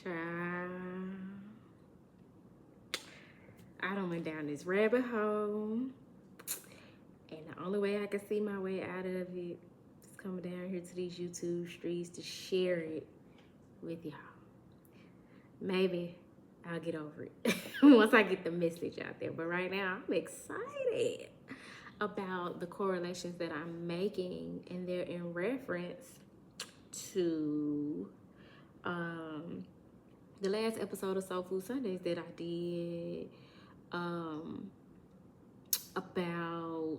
Child, I done went down this rabbit hole, and the only way I can see my way out of it is coming down here to these YouTube streets to share it with y'all. Maybe I'll get over it once I get the message out there. But right now, I'm excited about the correlations that I'm making, and they're in reference to the last episode of Soul Food Sundays that I did about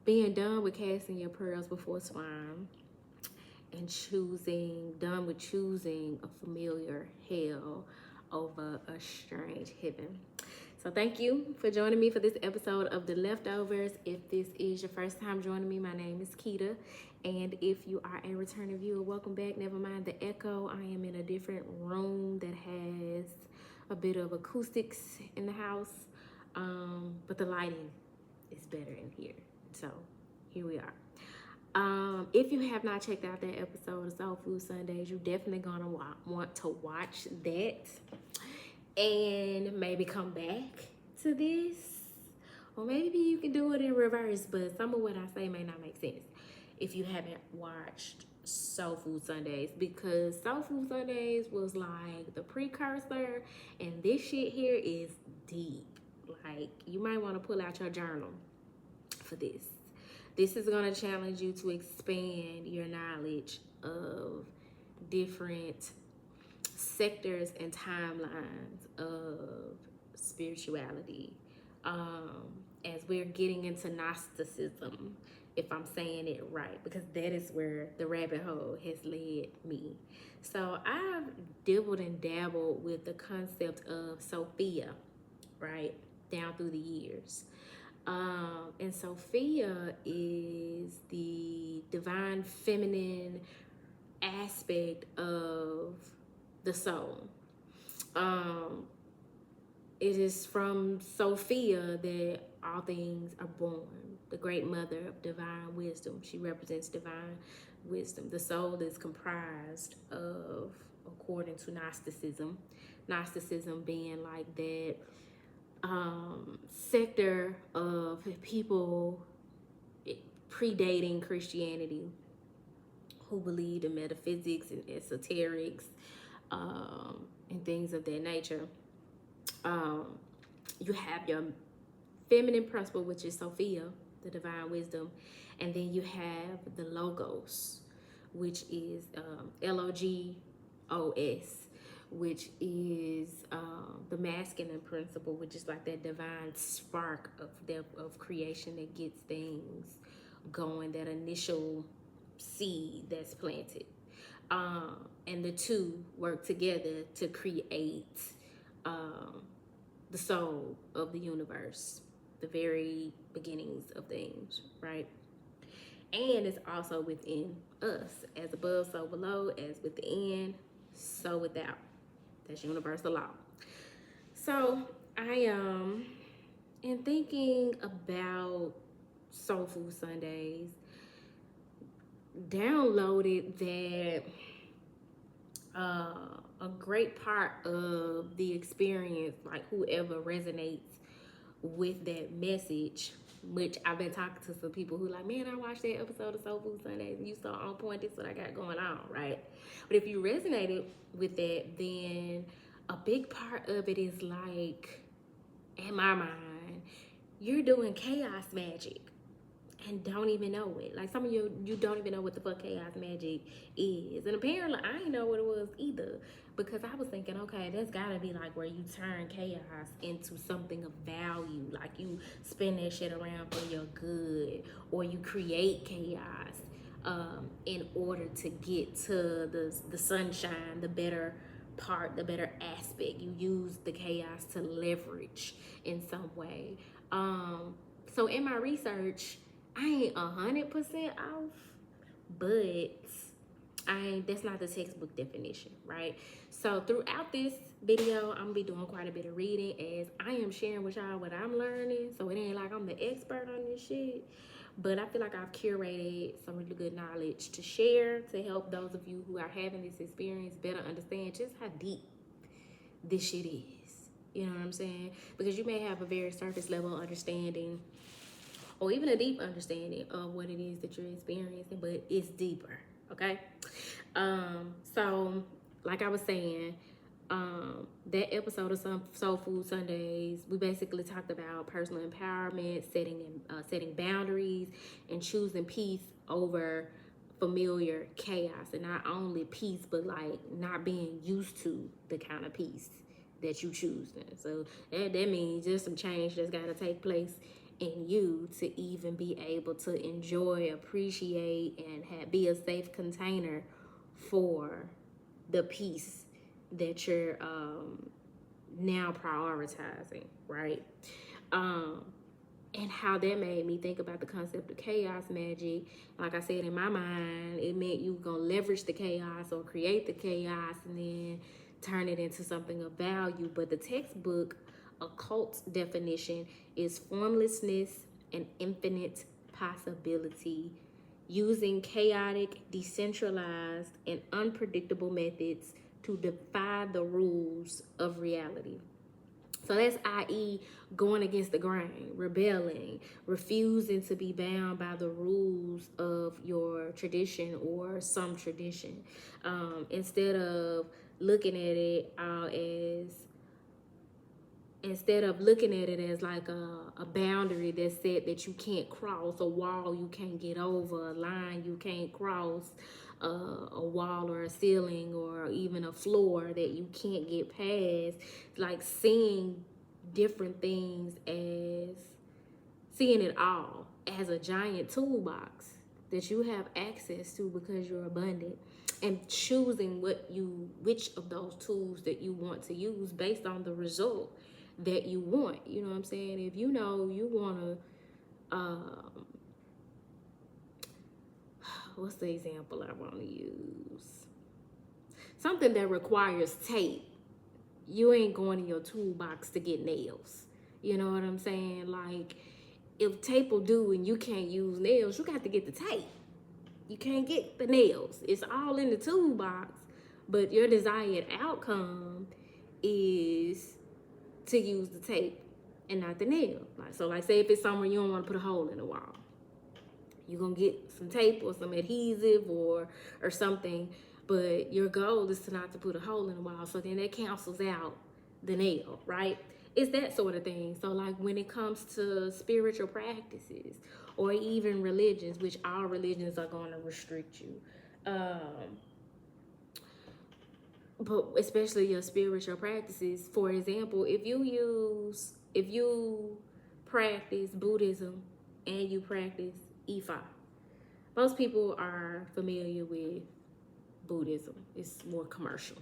being done with casting your pearls before swine and done with choosing a familiar hell over a strange heaven. So thank you for joining me for this episode of The Leftovers. If this is your first time joining me, my name is Keita. And if you are a returning viewer, welcome back. Never mind the echo. I am in a different room that has a bit of acoustics in the house. But the lighting is better in here. So here we are. If you have not checked out that episode of Soul Food Sundays, you're definitely gonna want to watch that and maybe come back to this, or maybe you can do it in reverse, but some of what I say may not make sense if you haven't watched Soul Food Sundays, because Soul Food Sundays was like the precursor, and this shit here is deep. Like, you might want to pull out your journal for this. This is going to challenge you to expand your knowledge of different sectors and timelines of spirituality. As we're getting into Gnosticism, if I'm saying it right, because that is where the rabbit hole has led me. So I've dibbled and dabbled with the concept of Sophia, right, down through the years. And Sophia is the divine feminine aspect of the soul. It is from Sophia that all things are born, the great mother of divine wisdom. She represents divine wisdom. The soul is comprised of, according to Gnosticism being like that sector of people predating Christianity who believed in metaphysics and esoterics and things of that nature. You have your feminine principle, which is Sophia, the divine wisdom, and then you have the Logos, which is Logos, which is the masculine principle, which is like that divine spark of creation that gets things going, that initial seed that's planted. And the two work together to create the soul of the universe, the very beginnings of things, right? And it's also within us, as above, so below, as within, so without. That's universal law. So I in thinking about Soul Food Sundays, downloaded that a great part of the experience, like whoever resonates with that message, which I've been talking to some people who like, man, I watched that episode of Soul Food Sundays and you saw on point, this is what I got going on, right? But if you resonated with that, then a big part of it is like, in my mind, you're doing chaos magic and don't even know it. Like, some of you don't even know what the fuck chaos magic is. And apparently I didn't know what it was either, because I was thinking, okay, that's gotta be like where you turn chaos into something of value. Like, you spin that shit around for your good, or you create chaos in order to get to the sunshine, the better part, the better aspect. You use the chaos to leverage in some way. So in my research, I ain't 100% off, but that's not the textbook definition, right? So throughout this video, I'm gonna be doing quite a bit of reading as I am sharing with y'all what I'm learning. So it ain't like I'm the expert on this shit, But I feel like I've curated some really good knowledge to share to help those of you who are having this experience better understand just how deep this shit is. You know what I'm saying? Because you may have a very surface level understanding or even a deep understanding of what it is that you're experiencing, but it's deeper. Okay. So like I was saying, that episode of some Soul Food Sundays, we basically talked about personal empowerment, setting boundaries, and choosing peace over familiar chaos, and not only peace, but like not being used to the kind of peace that you choose. So that means there's some change that's got to take place in you to even be able to enjoy, appreciate, and be a safe container for the peace that you're now prioritizing, right? And how that made me think about the concept of chaos magic. Like I said, in my mind, it meant you were gonna leverage the chaos or create the chaos and then turn it into something of value. But the textbook occult definition is formlessness and infinite possibility, using chaotic, decentralized, and unpredictable methods to defy the rules of reality. So that's i.e. going against the grain, rebelling, refusing to be bound by the rules of your tradition or some tradition. Instead of looking at it as like a boundary that's set that you can't cross, a wall you can't get over, a line you can't cross, a wall or a ceiling or even a floor that you can't get past. Like seeing different things seeing it all as a giant toolbox that you have access to because you're abundant, and choosing which of those tools that you want to use based on the result that you want. You know what I'm saying? If you know you want to, what's the example I want to use? Something that requires tape. You ain't going in your toolbox to get nails. You know what I'm saying? Like, if tape will do and you can't use nails, you got to get the tape. You can't get the nails. It's all in the toolbox, but your desired outcome is to use the tape and not the nail. Like say if it's somewhere you don't want to put a hole in the wall, you're gonna get some tape or some adhesive or something, but your goal is to not to put a hole in the wall, so then that cancels out the nail, right? It's that sort of thing. So like when it comes to spiritual practices or even religions, which all religions are going to restrict you, but especially your spiritual practices. For example, if you practice Buddhism and you practice Ifa, most people are familiar with Buddhism. It's more commercial.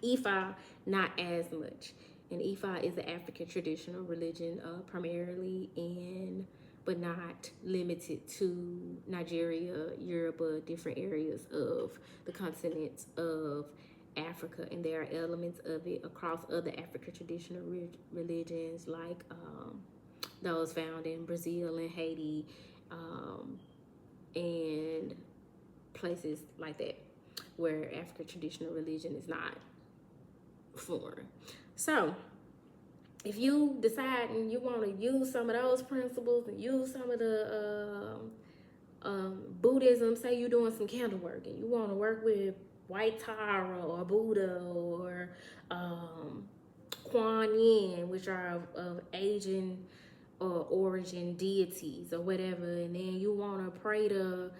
Ifa, not as much. And Ifa is an African traditional religion, primarily but not limited to Nigeria, Europe, different areas of the continent of Africa. And there are elements of it across other African traditional religions, like those found in Brazil and Haiti, and places like that where African traditional religion is not foreign. So if you decide and you want to use some of those principles and use some of the Buddhism, say you're doing some candle work and you want to work with White Tara or Buddha or Kuan Yin, which are of Asian origin deities or whatever, and then you want to pray to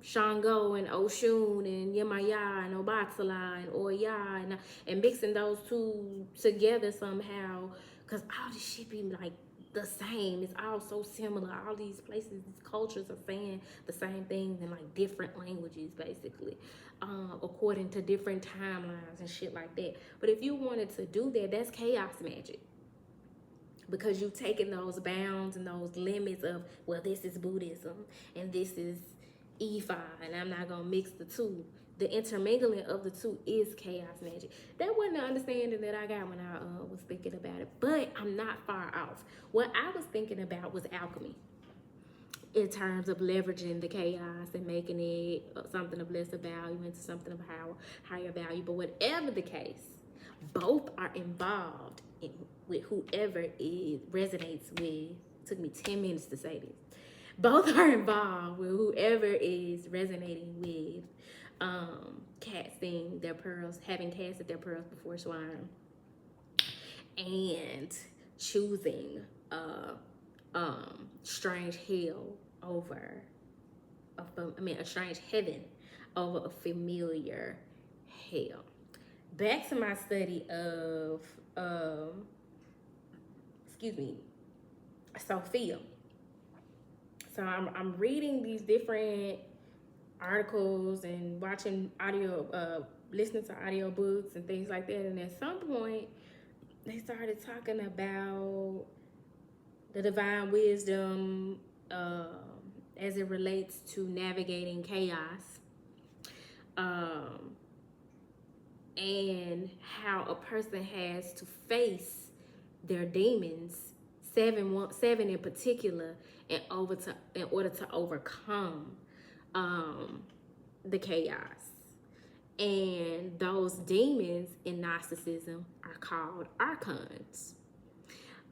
Shango and Oshun and Yemaya and Obatala and Oya and mixing those two together somehow, because all this shit be like the same. It's all so similar. All these places, these cultures are saying the same things in like different languages, basically, according to different timelines and shit like that. But if you wanted to do that, that's chaos magic. Because you've taken those bounds and those limits of, well, this is Buddhism and this is Ifa, and I'm not going to mix the two. The intermingling of the two is chaos magic. That wasn't the understanding that I got when I was thinking about it, but I'm not far off. What I was thinking about was alchemy. in terms of leveraging the chaos and making it something of lesser value into something of higher value. But whatever the case, both are involved with whoever it resonates with. It took me 10 minutes to say this. Both are involved with whoever is resonating with casting their pearls, having casted their pearls before swine, and choosing strange hell over a strange heaven over a familiar hell. Back to my study of Sophia. So I'm reading these different articles and watching listening to audiobooks and things like that, and at some point they started talking about the divine wisdom as it relates to navigating chaos, and how a person has to face their demons, seven in particular, in order to overcome the chaos. And those demons in Gnosticism are called archons.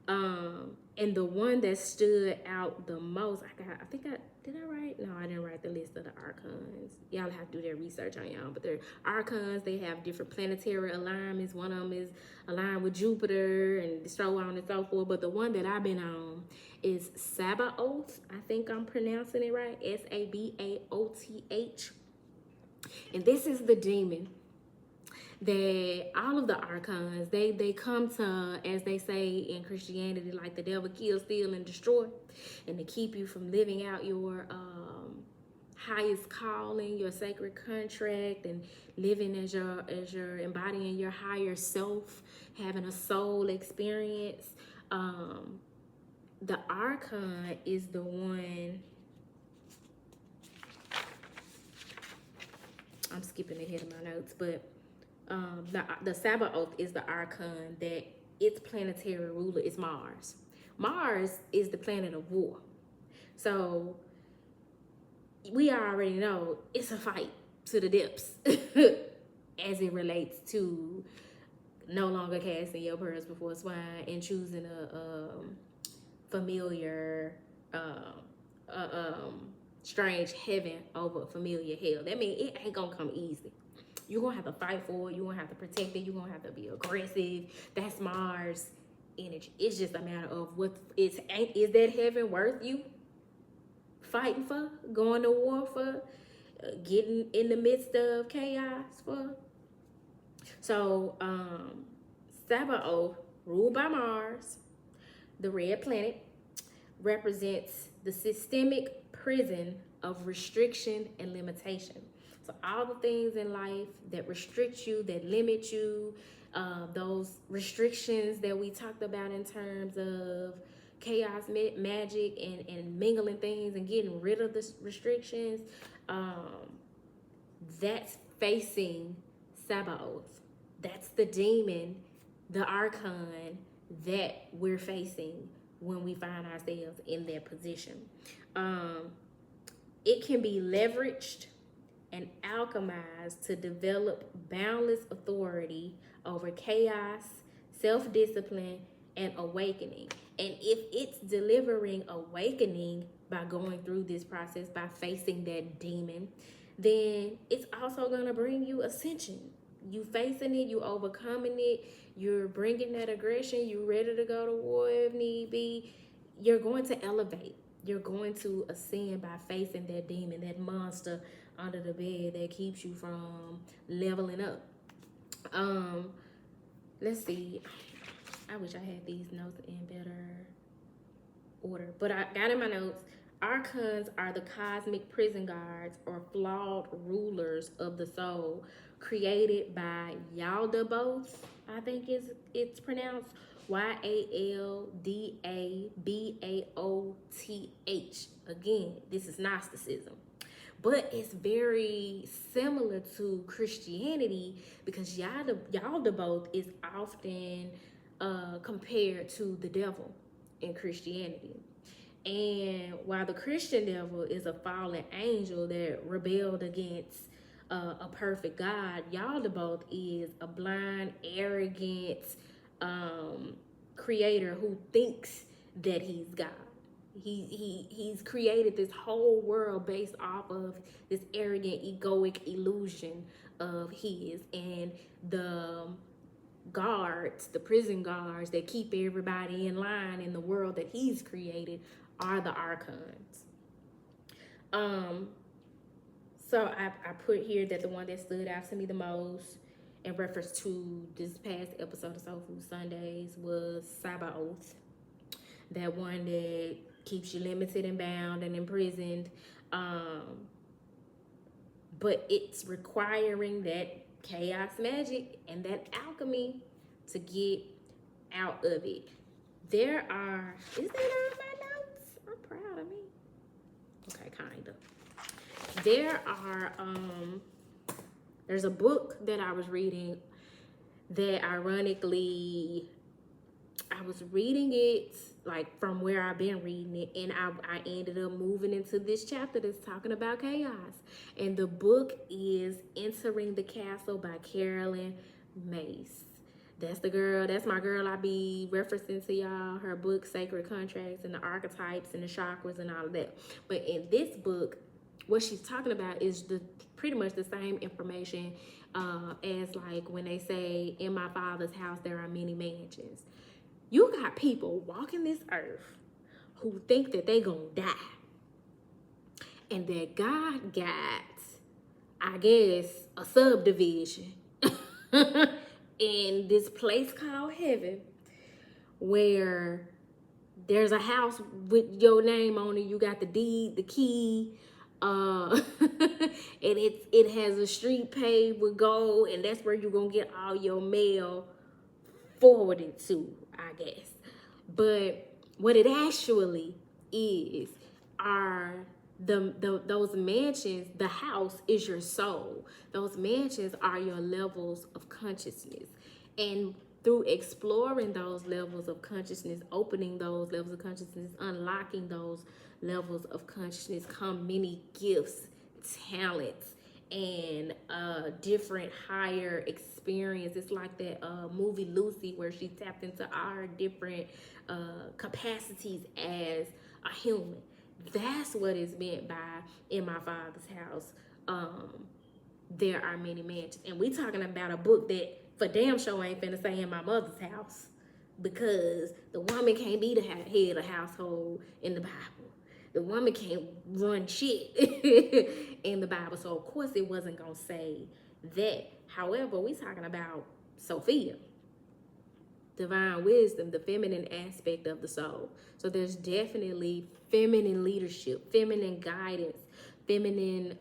And the one that stood out the most, did I write? No, I didn't write the list of the archons. Y'all have to do their research on y'all. But they're archons, they have different planetary alignments. One of them is aligned with Jupiter and so on and so forth. But the one that I've been on is Sabaoth. I think I'm pronouncing it right. Sabaoth. And this is the demon that all of the archons, they come to, as they say in Christianity, like the devil kill, steal, and destroy, and to keep you from living out your highest calling, your sacred contract, and living as your embodying your higher self, having a soul experience. The archon is the one. I'm skipping ahead of my notes, but the Sabaoth is the archon that its planetary ruler is Mars. Mars is the planet of war. So we already know it's a fight to the depths as it relates to no longer casting your pearls before swine and choosing a familiar strange heaven over a familiar hell. That means it ain't gonna come easy. You're gonna have to fight for it. You're gonna have to protect it. You're gonna have to be aggressive. That's Mars energy. It's just a matter of is that heaven worth you fighting for, going to war for, getting in the midst of chaos for? So Sabaoth, ruled by Mars, the red planet, represents the systemic prison of restriction and limitation. So all the things in life that restrict you, that limit you, those restrictions that we talked about in terms of chaos magic and mingling things and getting rid of the restrictions, that's facing Sabaoth. That's the demon, the archon that we're facing when we find ourselves in that position. It can be leveraged and alchemized to develop boundless authority over chaos, self-discipline, and awakening. And if it's delivering awakening by going through this process, by facing that demon, then it's also going to bring you ascension. You facing it, you overcoming it, you're bringing that aggression, you're ready to go to war if need be. You're going to elevate. You're going to ascend by facing that demon, that monster under the bed that keeps you from leveling up. Let's see. I wish I had these notes in better order, but I got in my notes. Archons are the cosmic prison guards or flawed rulers of the soul, created by Yaldabaoth, I think it's pronounced, Yaldabaoth. Again, this is Gnosticism. But it's very similar to Christianity because Yaldabaoth is often compared to the devil in Christianity. And while the Christian devil is a fallen angel that rebelled against a perfect God, y'all the both is a blind, arrogant creator who thinks that he's God. He's created this whole world based off of this arrogant, egoic illusion of his, and the guards, the prison guards that keep everybody in line in the world that he's created are the archons. So I put here that the one that stood out to me the most in reference to this past episode of Soul Food Sundays was Sabaoth. That one that keeps you limited and bound and imprisoned. But it's requiring that chaos magic and that alchemy to get out of it. Is that on my notes? I'm proud of me. Okay, kind of. There's a book that I was reading that ironically, I was reading it like from where I've been reading it, and I ended up moving into this chapter that's talking about chaos. And the book is Entering the Castle by Carolyn Mace. That's my girl I be referencing to y'all, her book Sacred Contracts and the Archetypes and the Chakras and all of that. But in this book, what she's talking about is pretty much the same information as like when they say, in my Father's house there are many mansions. You got people walking this earth who think that they gonna die. And that God got, I guess, a subdivision in this place called heaven where there's a house with your name on it. You got the deed, the key, and it has a street paved with gold, and that's where you're gonna get all your mail forwarded to, I guess. But what it actually is are those mansions. The house is your soul. Those mansions are your levels of consciousness, and through exploring those levels of consciousness, opening those levels of consciousness, unlocking those levels of consciousness, come many gifts, talents, and different higher experience. It's like that movie Lucy, where she tapped into all her different capacities as a human. That's what is meant by in my Father's house. There are many mansions, and we talking about a book that for damn sure ain't finna say in my mother's house, because the woman can't be the head of household in the Bible. The woman can't run shit in the Bible. So, of course, it wasn't going to say that. However, we talking about Sophia, divine wisdom, the feminine aspect of the soul. So there's definitely feminine leadership, feminine guidance, feminine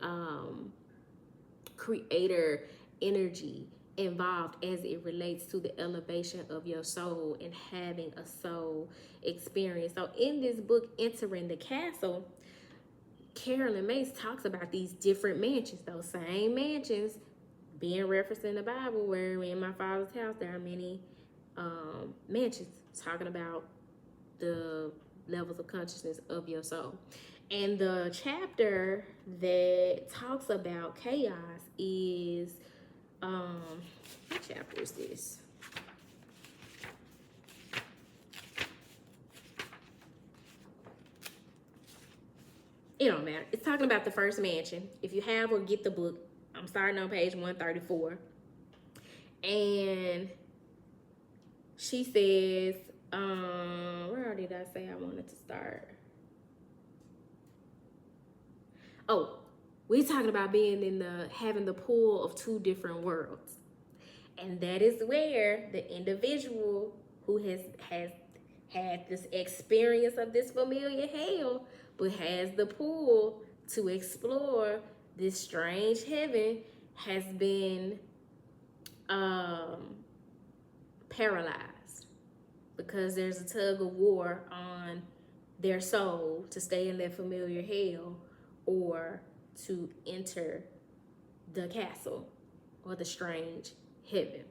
creator energy involved as it relates to the elevation of your soul and having a soul experience. So in this book, Entering the Castle, Carolyn Mace talks about these different mansions, those same mansions being referenced in the Bible, where in my Father's house there are many mansions, talking about the levels of consciousness of your soul. And the chapter that talks about chaos is what chapter is this? It don't matter. It's talking about the first mansion. If you have or get the book, I'm starting on page 134. And she says, where did I say I wanted to start? Oh, we're talking about being having the pull of two different worlds. And that is where the individual who has had this experience of this familiar hell, but has the pull to explore this strange heaven, has been paralyzed, because there's a tug of war on their soul to stay in their familiar hell or to enter the castle or the strange heaven.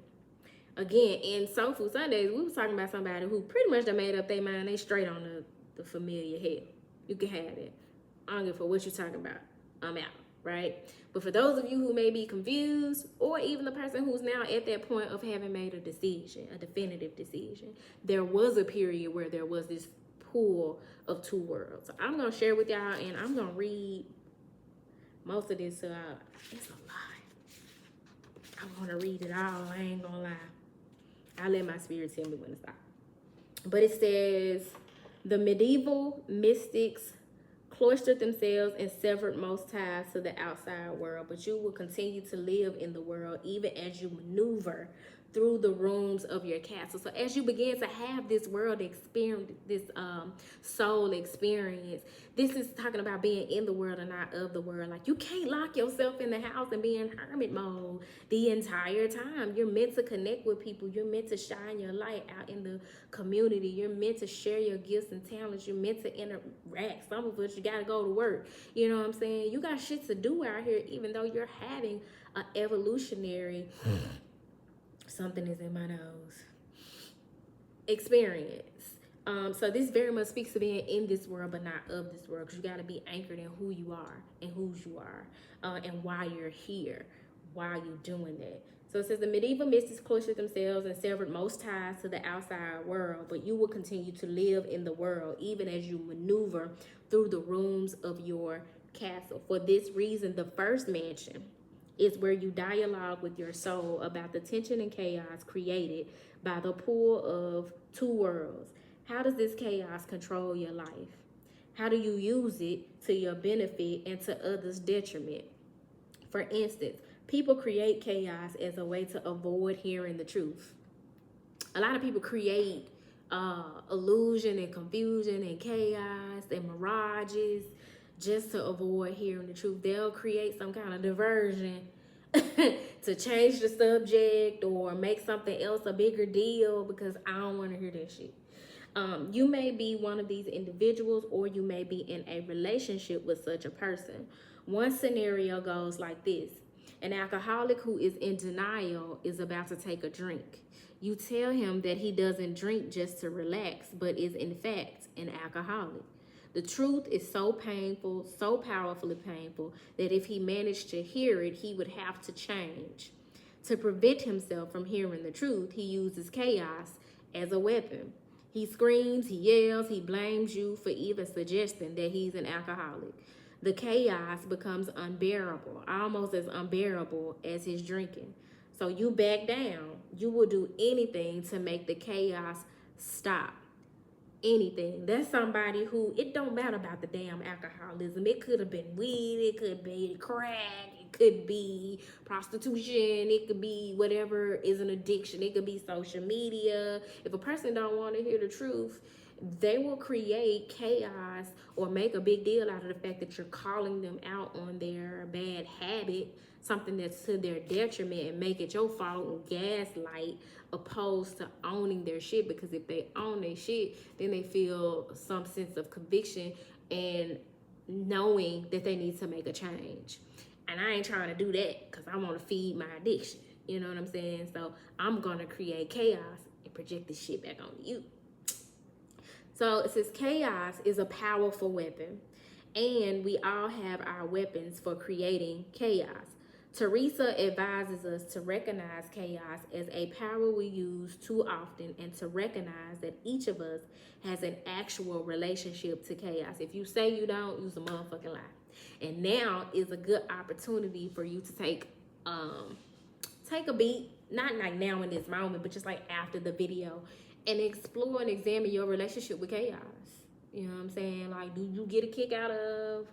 Again, in Soul Food Sundays, we was talking about somebody who pretty much done made up their mind. They straight on the familiar hell. You can have it. I don't give a fuck what you're talking about. I'm out, right? But for those of you who may be confused, or even the person who's now at that point of having made a decision, a definitive decision, there was a period where there was this pool of two worlds. So I'm going to share with y'all, and I'm going to read most of this. It's a lot. I'm going to read it all. I ain't going to lie. I'll let my spirit tell me when to stop. But it says, the medieval mystics cloistered themselves and severed most ties to the outside world, but you will continue to live in the world even as you maneuver through the rooms of your castle. So as you begin to have this world experience, this soul experience, this is talking about being in the world and not of the world. Like, you can't lock yourself in the house and be in hermit mode the entire time. You're meant to connect with people. You're meant to shine your light out in the community. You're meant to share your gifts and talents. You're meant to interact. Some of us, you gotta go to work. You know what I'm saying? You got shit to do out here, even though you're having an evolutionary something is in my nose experience. So this very much speaks to being in this world but not of this world, because you got to be anchored in who you are and whose you are, and why you're here, why you're doing that. So it says, the medieval mystics cloistered themselves and severed most ties to the outside world, but you will continue to live in the world even as you maneuver through the rooms of your castle. For this reason, the first mansion is where you dialogue with your soul about the tension and chaos created by the pull of two worlds. How does this chaos control your life? How do you use it to your benefit and to others' detriment? For instance, people create chaos as a way to avoid hearing the truth. A lot of people create illusion and confusion and chaos and mirages just to avoid hearing the truth. They'll create some kind of diversion to change the subject or make something else a bigger deal because I don't want to hear that shit. You may be one of these individuals, or you may be in a relationship with such a person. One scenario goes like this. An alcoholic who is in denial is about to take a drink. You tell him that he doesn't drink just to relax, but is in fact an alcoholic. The truth is so painful, so powerfully painful, that if he managed to hear it, he would have to change. To prevent himself from hearing the truth, he uses chaos as a weapon. He screams, he yells, he blames you for even suggesting that he's an alcoholic. The chaos becomes unbearable, almost as unbearable as his drinking. So you back down. You will do anything to make the chaos stop. Anything. That's somebody who, it don't matter about the damn alcoholism. It could have been weed, it could be crack, it could be prostitution, it could be whatever is an addiction, it could be social media. If a person don't want to hear the truth, they will create chaos or make a big deal out of the fact that you're calling them out on their bad habit, something that's to their detriment, and make it your fault and gaslight, opposed to owning their shit. Because if they own their shit, then they feel some sense of conviction and knowing that they need to make a change. And I ain't trying to do that because I want to feed my addiction. You know what I'm saying? So I'm going to create chaos and project this shit back on you. So it says chaos is a powerful weapon, and we all have our weapons for creating chaos. Teresa advises us to recognize chaos as a power we use too often, and to recognize that each of us has an actual relationship to chaos. If you say you don't, use a motherfucking lie. And now is a good opportunity for you to take a beat, not like now in this moment, but just like after the video, and explore and examine your relationship with chaos. You know what I'm saying? Like, do you get a kick out of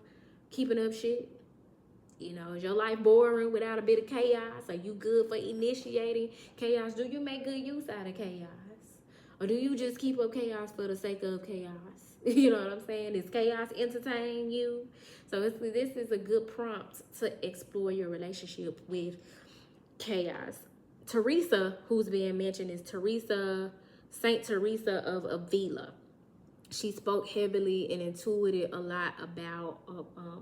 keeping up shit? You know, is your life boring without a bit of chaos? Are you good for initiating chaos? Do you make good use out of chaos? Or do you just keep up chaos for the sake of chaos? You know what I'm saying? Is chaos entertain you? So this is a good prompt to explore your relationship with chaos. Teresa, who's being mentioned, is Saint Teresa of Avila. She spoke heavily and intuited a lot about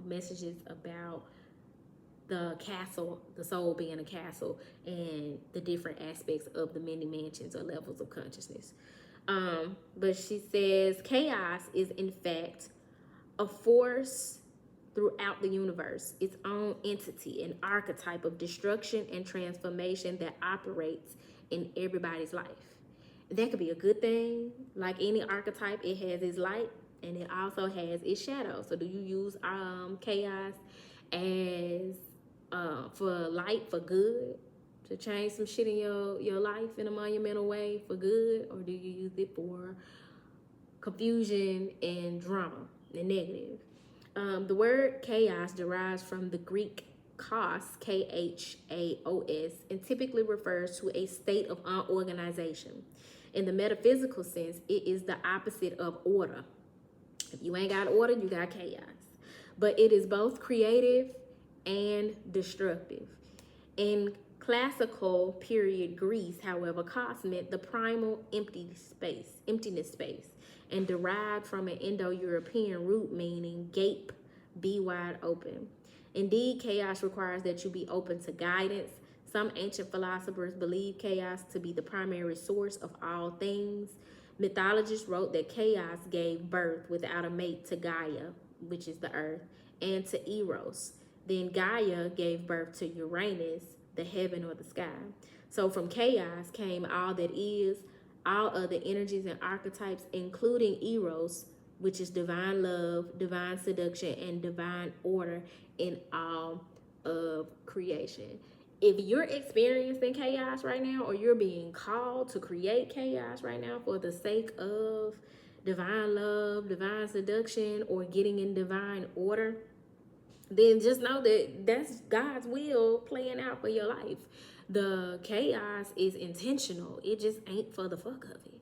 messages about the castle, the soul being a castle, and the different aspects of the many mansions or levels of consciousness. But she says chaos is in fact a force throughout the universe, its own entity, an archetype of destruction and transformation that operates in everybody's life. That could be a good thing. Like any archetype, it has its light and it also has its shadow. So do you use chaos as for light, for good, to change some shit in your life in a monumental way for good, or do you use it for confusion and drama and negative? The word chaos derives from the Greek chaos, K-H-A-O-S, and typically refers to a state of unorganization. In the metaphysical sense, it is the opposite of order. If you ain't got order, you got chaos. But it is both creative and destructive. In classical period Greece, however, chaos meant the primal emptiness space, and derived from an Indo-European root meaning gape, be wide open. Indeed, chaos requires that you be open to guidance. Some ancient philosophers believe chaos to be the primary source of all things. Mythologists wrote that chaos gave birth without a mate to Gaia, which is the earth, and to Eros. Then Gaia gave birth to Uranus, the heaven or the sky. So from chaos came all that is, all other energies and archetypes, including Eros, which is divine love, divine seduction, and divine order in all of creation. If you're experiencing chaos right now, or you're being called to create chaos right now for the sake of divine love, divine seduction, or getting in divine order, then just know that that's God's will playing out for your life. The chaos is intentional. It just ain't for the fuck of it.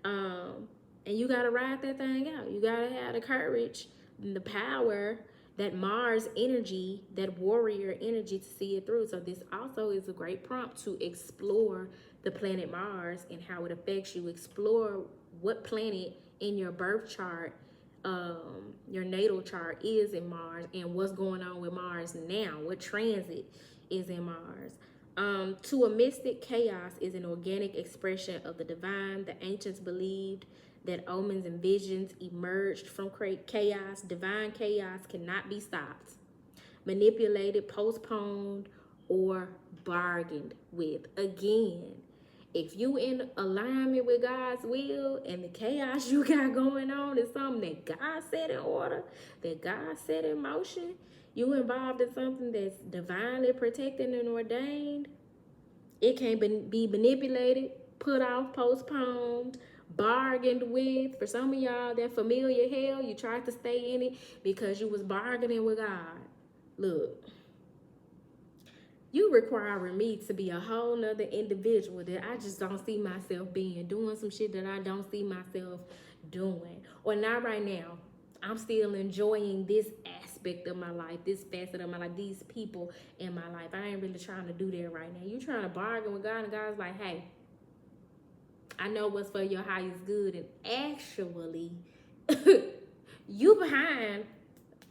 And you got to ride that thing out. You got to have the courage and the power, that Mars energy, that warrior energy, to see it through. So this also is a great prompt to explore the planet Mars and how it affects you. Explore what planet in your birth chart, your natal chart, is in Mars, and what's going on with Mars now. What transit is in Mars. To a mystic, chaos is an organic expression of the divine. The ancients believed that omens and visions emerged from chaos. Divine chaos cannot be stopped, manipulated, postponed, or bargained with. Again, if you in alignment with God's will and the chaos you got going on is something that God set in order, that God set in motion, you involved in something that's divinely protected and ordained, it can't be manipulated, put off, postponed, bargained with. For some of y'all, that familiar hell, you tried to stay in it because you was bargaining with God. Look, you requiring me to be a whole nother individual that I just don't see myself being, doing some shit that I don't see myself doing. Or not right now. I'm still enjoying this aspect of my life, this facet of my life, these people in my life. I ain't really trying to do that right now. You trying to bargain with God, and God's like, hey, I know what's for your highest good, and actually, you behind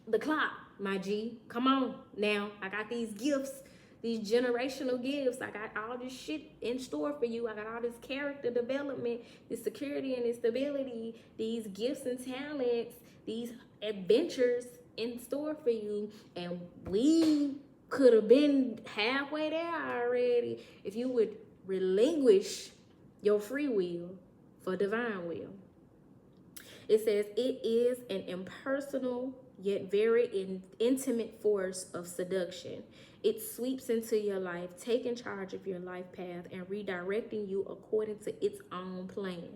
the clock, my G. Come on now. I got these gifts, these generational gifts. I got all this shit in store for you. I got all this character development, this security and this stability, these gifts and talents, these adventures in store for you. And we could have been halfway there already if you would relinquish your free will for divine will. It says it is an impersonal yet very intimate force of seduction. It sweeps into your life, taking charge of your life path and redirecting you according to its own plan,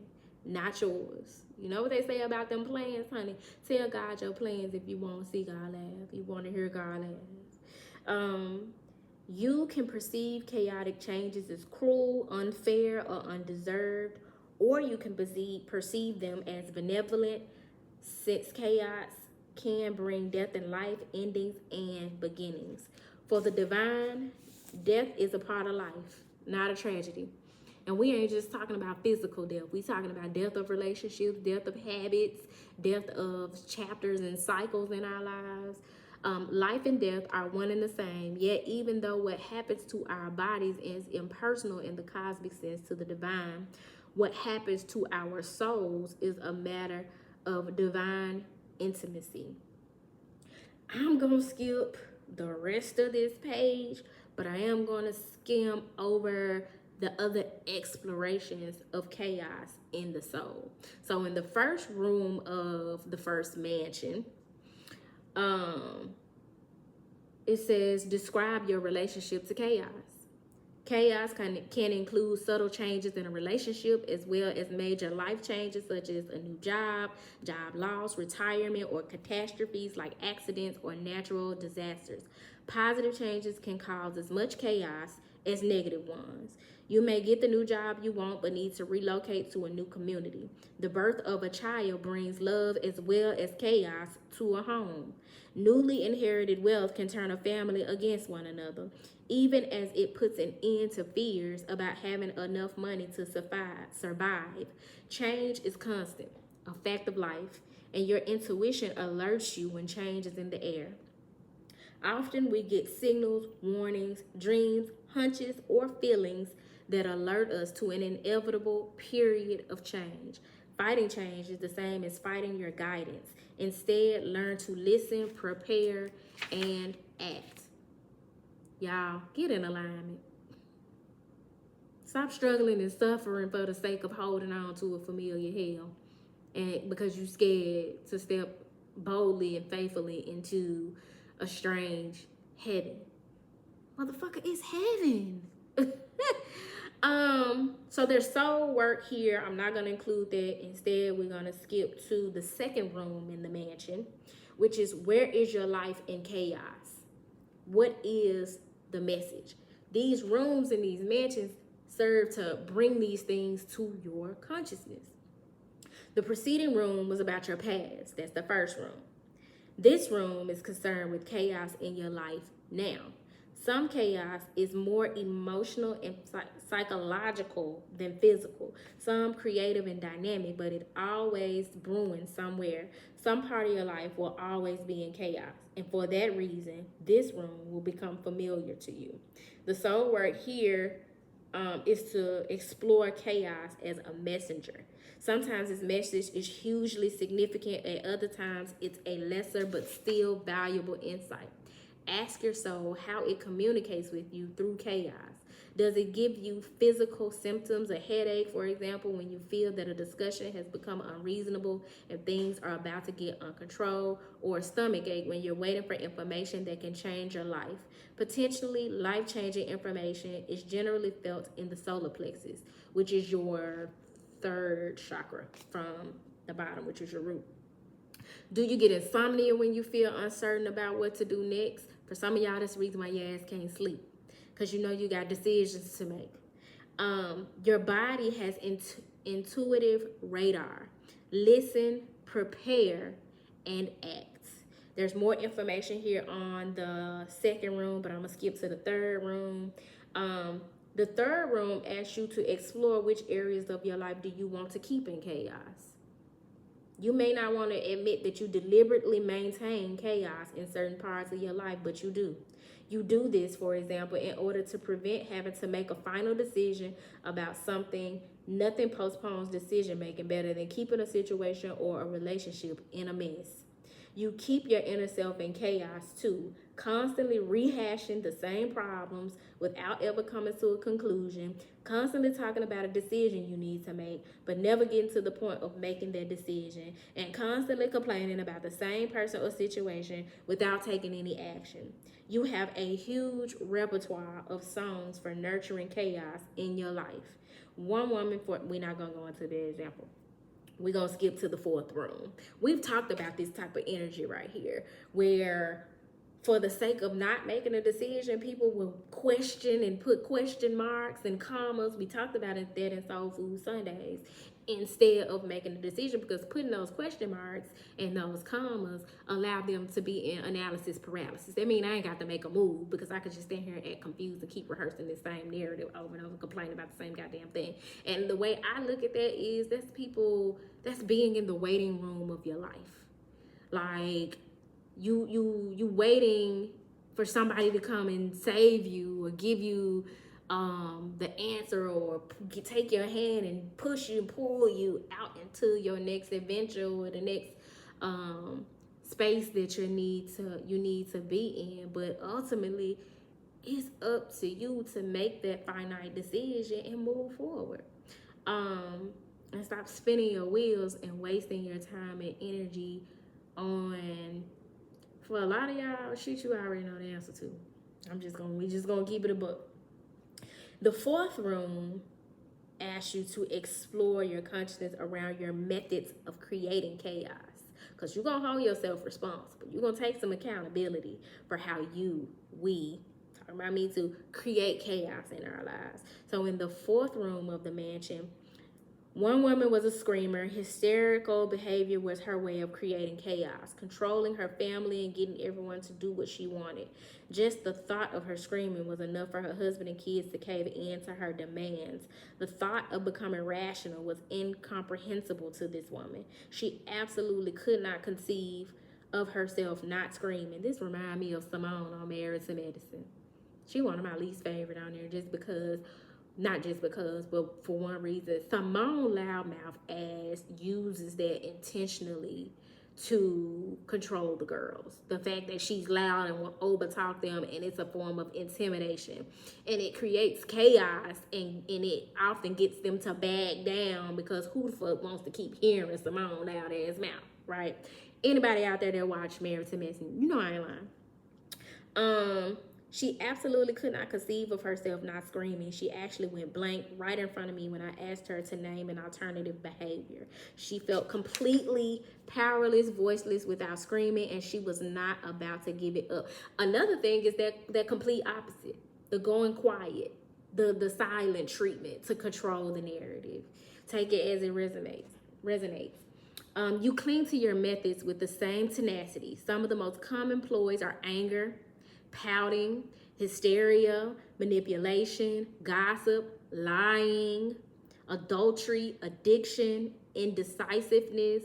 not yours. You know what they say about them plans, honey? Tell God your plans if you want to see God laugh, if you want to hear God laugh. You can perceive chaotic changes as cruel, unfair, or undeserved, or you can perceive them as benevolent, since chaos can bring death and life, endings and beginnings. For the divine, death is a part of life, not a tragedy. And we ain't just talking about physical death. We talking about death of relationships, death of habits, death of chapters and cycles in our lives. Life and death are one and the same, yet even though what happens to our bodies is impersonal in the cosmic sense to the divine, what happens to our souls is a matter of divine intimacy. I'm gonna skip the rest of this page, but I am gonna skim over the other explorations of chaos in the soul. So in the first room of the first mansion, um, it says describe your relationship to chaos. Chaos can include subtle changes in a relationship as well as major life changes such as a new job, job loss, retirement, or catastrophes like accidents or natural disasters. Positive changes can cause as much chaos as negative ones. You may get the new job you want but need to relocate to a new community. The birth of a child brings love as well as chaos to a home. Newly inherited wealth can turn a family against one another, even as it puts an end to fears about having enough money to survive. Change is constant, a fact of life, and your intuition alerts you when change is in the air. Often we get signals, warnings, dreams, hunches, or feelings that alert us to an inevitable period of change. Fighting change is the same as fighting your guidance. Instead, learn to listen, prepare, and act. Y'all, get in alignment. Stop struggling and suffering for the sake of holding on to a familiar hell. And because you're scared to step boldly and faithfully into a strange heaven. Motherfucker, it's heaven. So there's soul work here. I'm not gonna include that. Instead, we're gonna skip to the second room in the mansion, which is where is your life in chaos? What is the message? These rooms in these mansions serve to bring these things to your consciousness. The preceding room was about your past. That's the first room. This room is concerned with chaos in your life now. Some chaos is more emotional and psychological than physical. Some creative and dynamic, but it always brewing somewhere. Some part of your life will always be in chaos. And for that reason, this room will become familiar to you. The soul work here is to explore chaos as a messenger. Sometimes this message is hugely significant. At other times, it's a lesser but still valuable insight. Ask your soul how it communicates with you through chaos. Does it give you physical symptoms, a headache, for example, when you feel that a discussion has become unreasonable and things are about to get uncontrolled, or a stomach ache when you're waiting for information that can change your life? Potentially life-changing information is generally felt in the solar plexus, which is your third chakra from the bottom, which is your root. Do you get insomnia when you feel uncertain about what to do next? For some of y'all, that's the reason why your ass can't sleep, because you know you got decisions to make. Your body has intuitive radar. Listen, prepare, and act. There's more information here on the second room, but I'm going to skip to the third room. The third room asks you to explore which areas of your life do you want to keep in chaos. You may not want to admit that you deliberately maintain chaos in certain parts of your life, but you do. You do this, for example, in order to prevent having to make a final decision about something. Nothing postpones decision making better than keeping a situation or a relationship in a mess. You keep your inner self in chaos too, constantly rehashing the same problems without ever coming to a conclusion, constantly talking about a decision you need to make, but never getting to the point of making that decision, and constantly complaining about the same person or situation without taking any action. You have a huge repertoire of songs for nurturing chaos in your life. One woman, we're not going to go into the example. We're going to skip to the fourth room. We've talked about this type of energy right here, where for the sake of not making a decision, people will question and put question marks and commas. We talked about that in Soul Food Sundays, instead of making a decision, because putting those question marks and those commas allow them to be in analysis paralysis. That means I ain't got to make a move, because I could just stand here and act confused and keep rehearsing the same narrative over and over, complaining about the same goddamn thing. And the way I look at that is that's being in the waiting room of your life. Like, you waiting for somebody to come and save you or give you the answer, or take your hand and push you and pull you out into your next adventure or the next space that you need to be in. But ultimately, it's up to you to make that finite decision and move forward. And stop spinning your wheels and wasting your time and energy on, for a lot of y'all, shit you already know the answer to. We just gonna keep it a book. The fourth room asks you to explore your consciousness around your methods of creating chaos. Because you're going to hold yourself responsible. You're going to take some accountability for how we, talking about me too, create chaos in our lives. So in the fourth room of the mansion, one woman was a screamer. Hysterical behavior was her way of creating chaos, controlling her family and getting everyone to do what she wanted. Just the thought of her screaming was enough for her husband and kids to cave in to her demands. The thought of becoming rational was incomprehensible to this woman. She absolutely could not conceive of herself not screaming. This reminds me of Simone on Married to Medicine. She one of my least favorite on there not just because, but for one reason. Simone Loudmouth ass uses that intentionally to control the girls. The fact that she's loud and will overtalk them, and it's a form of intimidation. And it creates chaos, and it often gets them to back down, because who the fuck wants to keep hearing Simone loud ass mouth, right? Anybody out there that watch Married to Medicine, you know I ain't lying. She absolutely could not conceive of herself not screaming. She actually went blank right in front of me when I asked her to name an alternative behavior. She felt completely powerless, voiceless, without screaming, and she was not about to give it up. Another thing is that complete opposite, the going quiet, the silent treatment to control the narrative. Take it as it resonates. You cling to your methods with the same tenacity. Some of the most common ploys are anger, pouting, hysteria, manipulation, gossip, lying, adultery, addiction, indecisiveness,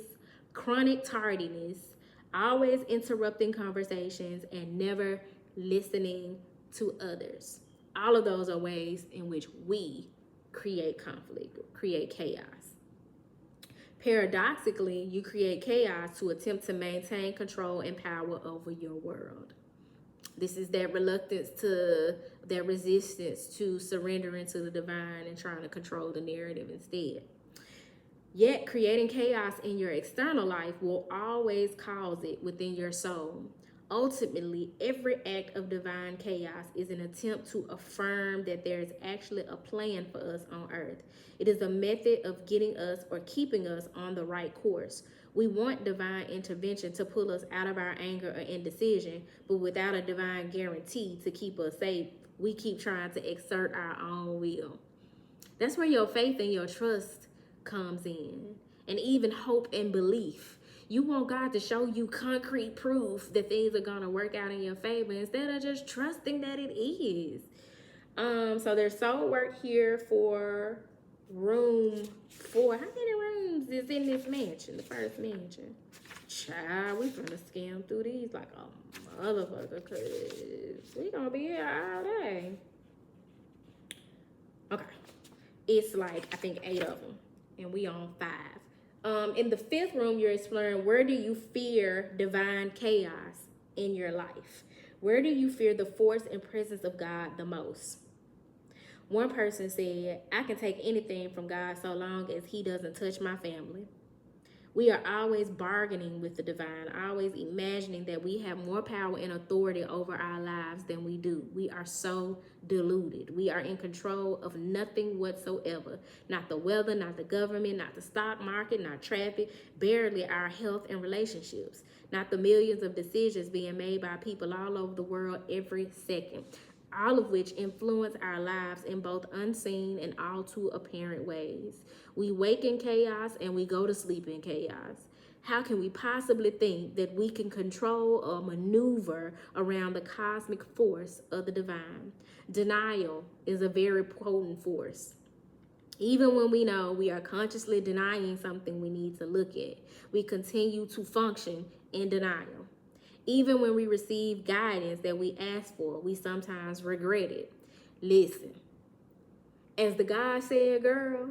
chronic tardiness, always interrupting conversations, and never listening to others. All of those are ways in which we create conflict, create chaos. Paradoxically, you create chaos to attempt to maintain control and power over your world. This is that resistance to surrendering to the divine and trying to control the narrative instead. Yet, creating chaos in your external life will always cause it within your soul. Ultimately, every act of divine chaos is an attempt to affirm that there is actually a plan for us on earth. It is a method of getting us or keeping us on the right course. We want divine intervention to pull us out of our anger or indecision, but without a divine guarantee to keep us safe, we keep trying to exert our own will. That's where your faith and your trust comes in, and even hope and belief. You want God to show you concrete proof that things are going to work out in your favor instead of just trusting that it is. So there's soul work here for room 4. How many rooms is in this mansion, the first mansion? Child, we finna skim through these like a motherfucker, cause we gonna be here all day. Okay, it's like, I think 8 of them, and we on 5. In the 5th room, you're exploring, where do you fear divine chaos in your life? Where do you fear the force and presence of God the most? One person said, I can take anything from God so long as he doesn't touch my family. We are always bargaining with the divine, always imagining that we have more power and authority over our lives than we do. We are so deluded. We are in control of nothing whatsoever. Not the weather, not the government, not the stock market, not traffic, barely our health and relationships. Not the millions of decisions being made by people all over the world every second. All of which influence our lives in both unseen and all too apparent ways. We wake in chaos and we go to sleep in chaos. How can we possibly think that we can control or maneuver around the cosmic force of the divine? Denial is a very potent force. Even when we know we are consciously denying something we need to look at, we continue to function in denial. Even when we receive guidance that we ask for, we sometimes regret it. Listen, as the God said girl,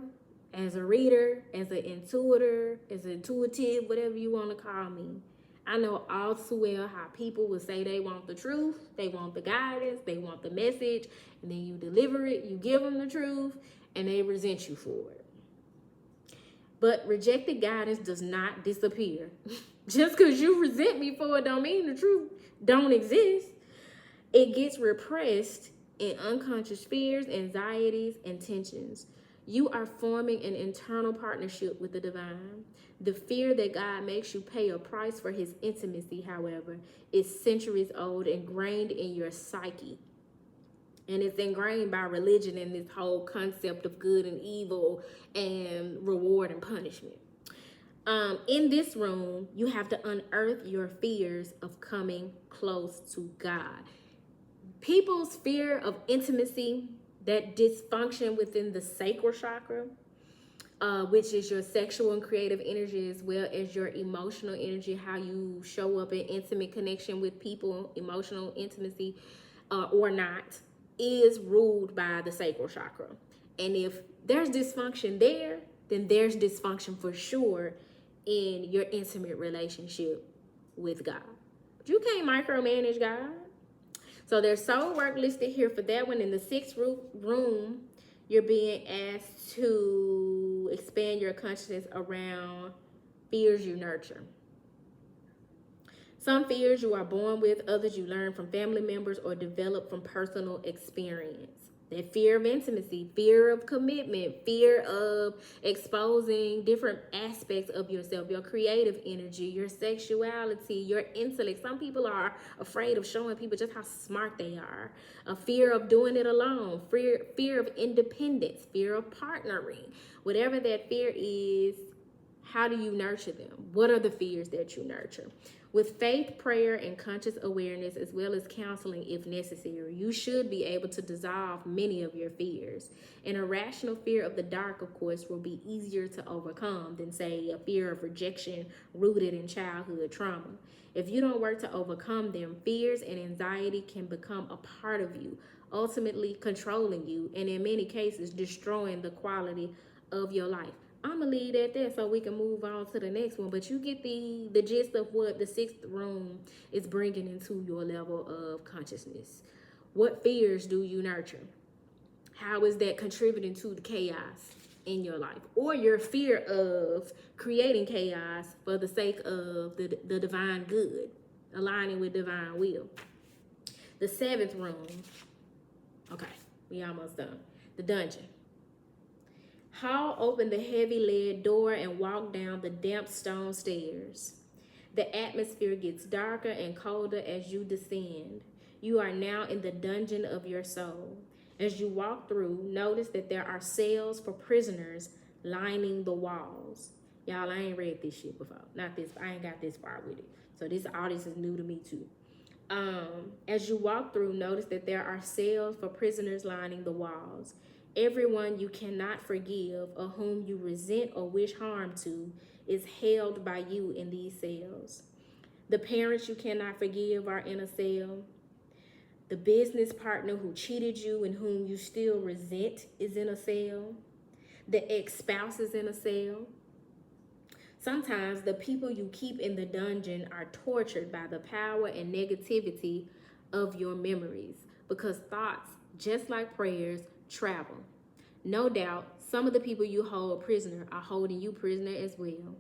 as a reader, as an intuitor, as an intuitive, whatever you want to call me, I know all too well how people will say they want the truth, they want the guidance, they want the message, and then you deliver it, you give them the truth, and they resent you for it. But rejected guidance does not disappear. Just because you resent me for it don't mean the truth don't exist. It gets repressed in unconscious fears, anxieties, and tensions. You are forming an internal partnership with the divine. The fear that God makes you pay a price for his intimacy, however, is centuries old, ingrained in your psyche. And it's ingrained by religion and this whole concept of good and evil and reward and punishment. In this room, you have to unearth your fears of coming close to God. People's fear of intimacy, that dysfunction within the sacral chakra, which is your sexual and creative energy, as well as your emotional energy, how you show up in intimate connection with people, emotional intimacy or not, is ruled by the sacral chakra. And if there's dysfunction there, then there's dysfunction for sure in your intimate relationship with God. But you can't micromanage God. So there's soul work listed here for that one. In the sixth room, you're being asked to expand your consciousness around fears you nurture. Some fears you are born with, others you learn from family members or develop from personal experience. That fear of intimacy, fear of commitment, fear of exposing different aspects of yourself, your creative energy, your sexuality, your intellect. Some people are afraid of showing people just how smart they are. A fear of doing it alone, fear of independence, fear of partnering. Whatever that fear is, how do you nurture them? What are the fears that you nurture? With faith, prayer, and conscious awareness, as well as counseling if necessary, you should be able to dissolve many of your fears. An irrational fear of the dark, of course, will be easier to overcome than, say, a fear of rejection rooted in childhood trauma. If you don't work to overcome them, fears and anxiety can become a part of you, ultimately controlling you, and in many cases, destroying the quality of your life. I'm going to leave that there so we can move on to the next one. But you get the gist of what the sixth room is bringing into your level of consciousness. What fears do you nurture? How is that contributing to the chaos in your life? Or your fear of creating chaos for the sake of the divine good, aligning with divine will. The seventh room. Okay, we almost done. The dungeon. Haul open the heavy lead door and walk down the damp stone stairs. The atmosphere gets darker and colder as you descend. You are now in the dungeon of your soul. As you walk through, notice that there are cells for prisoners lining the walls. Y'all, I ain't read this shit before. Not this, I ain't got this far with it. So all this is new to me too. As you walk through, notice that there are cells for prisoners lining the walls. Everyone you cannot forgive or whom you resent or wish harm to is held by you in these cells. The parents you cannot forgive are in a cell. The business partner who cheated you and whom you still resent is in a cell. The ex-spouse is in a cell. Sometimes the people you keep in the dungeon are tortured by the power and negativity of your memories, because thoughts, just like prayers, travel. No doubt, some of the people you hold prisoner are holding you prisoner as well.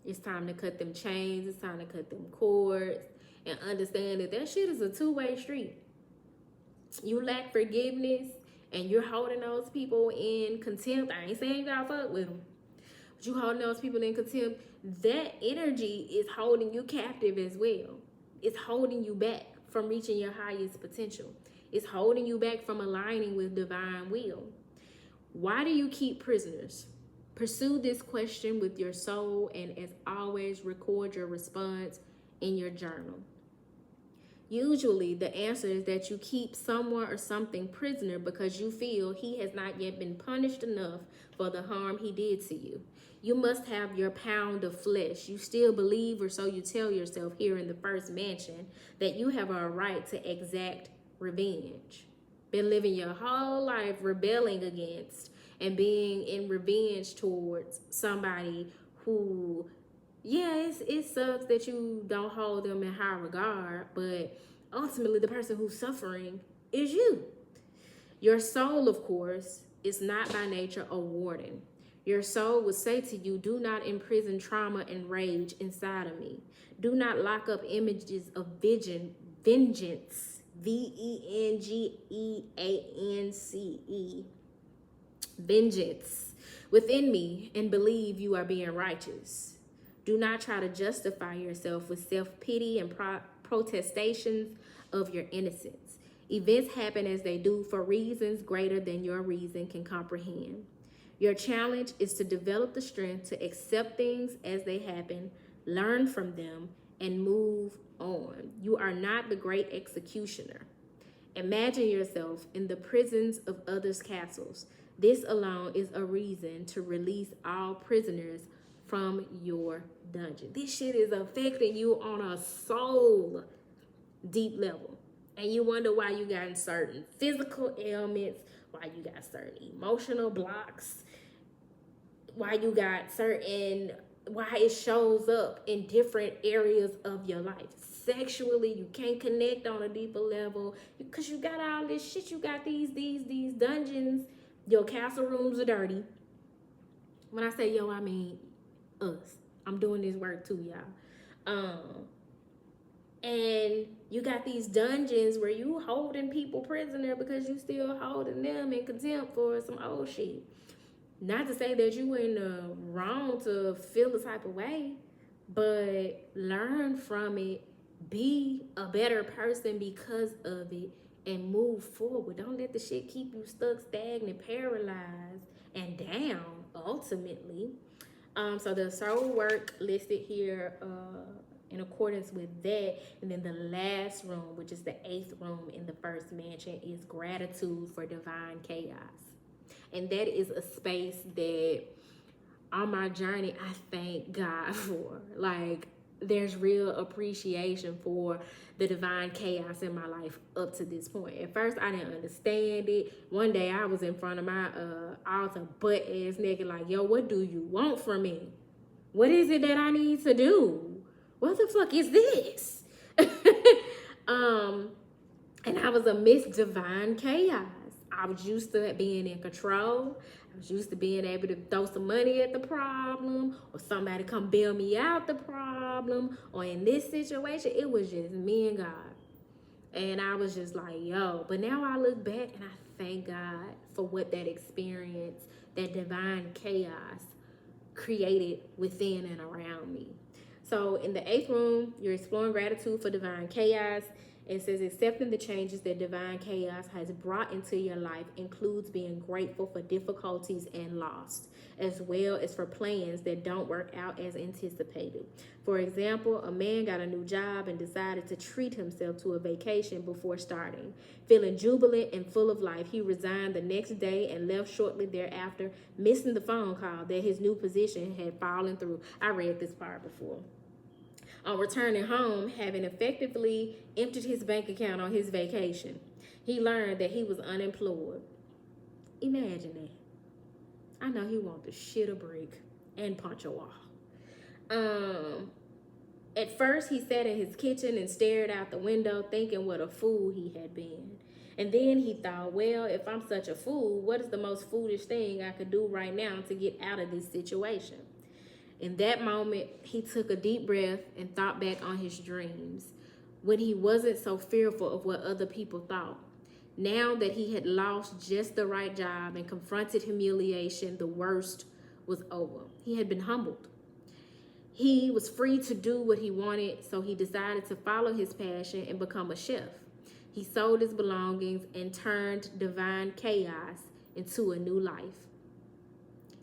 It's time to cut them chains. It's time to cut them cords and understand that shit is a two-way street. You lack forgiveness and you're holding those people in contempt. I ain't saying you gotta fuck with them, but you holding those people in contempt. That energy is holding you captive as well. It's holding you back from reaching your highest potential. It's holding you back from aligning with divine will. Why do you keep prisoners? Pursue this question with your soul, and as always, record your response in your journal. Usually, the answer is that you keep someone or something prisoner because you feel he has not yet been punished enough for the harm he did to you. You must have your pound of flesh. You still believe, or so you tell yourself here in the first mansion, that you have a right to exact revenge. Been living your whole life rebelling against and being in revenge towards somebody who Yeah, it sucks that you don't hold them in high regard, but ultimately the person who's suffering is you. Your soul, of course, is not by nature a warden. Your soul would say to you, do not imprison trauma and rage inside of me. Do not lock up images of vengeance, Vengeance, vengeance within me and believe you are being righteous. Do not try to justify yourself with self-pity and protestations of your innocence. Events happen as they do for reasons greater than your reason can comprehend. Your challenge is to develop the strength to accept things as they happen, learn from them, and move on. You are not the great executioner. Imagine yourself in the prisons of others' castles. This alone is a reason to release all prisoners from your dungeon. This shit is affecting you on a soul deep level. And you wonder why you got certain physical ailments, why you got certain emotional blocks, why you got certain, why it shows up in different areas of your life. Sexually, you can't connect on a deeper level because you got all this shit. You got these dungeons. Your castle rooms are dirty. When I say yo, I mean us. I'm doing this work too, y'all. And you got these dungeons where you holding people prisoner because you still holding them in contempt for some old shit. Not to say that you in the wrong to feel the type of way, but learn from it, be a better person because of it, and move forward. Don't let the shit keep you stuck, stagnant, paralyzed, and down, ultimately. So the soul work listed here in accordance with that. And then the last room, which is the 8th room in the first mansion, is gratitude for divine chaos. And that is a space that on my journey, I thank God for. Like, there's real appreciation for the divine chaos in my life up to this point. At first, I didn't understand it. One day, I was in front of my altar, butt ass naked, like, yo, what do you want from me? What is it that I need to do? What the fuck is this? And I was amidst divine chaos. I was used to being in control. I was used to being able to throw some money at the problem, or somebody come bail me out the problem, or in this situation, it was just me and God. And I was just like, yo, but now I look back and I thank God for what that experience, that divine chaos created within and around me. So in the 8th room, you're exploring gratitude for divine chaos. It says accepting the changes that divine chaos has brought into your life includes being grateful for difficulties and loss, as well as for plans that don't work out as anticipated. For example, a man got a new job and decided to treat himself to a vacation before starting. Feeling jubilant and full of life, he resigned the next day and left shortly thereafter, missing the phone call that his new position had fallen through. I read this part before. On returning home, having effectively emptied his bank account on his vacation, he learned that he was unemployed. Imagine that. I know he wanted to shit a brick and punch a wall. At first, he sat in his kitchen and stared out the window, thinking what a fool he had been. And then he thought, well, if I'm such a fool, what is the most foolish thing I could do right now to get out of this situation? In that moment, he took a deep breath and thought back on his dreams when he wasn't so fearful of what other people thought. Now that he had lost just the right job and confronted humiliation, the worst was over. He had been humbled. He was free to do what he wanted, so he decided to follow his passion and become a chef. He sold his belongings and turned divine chaos into a new life.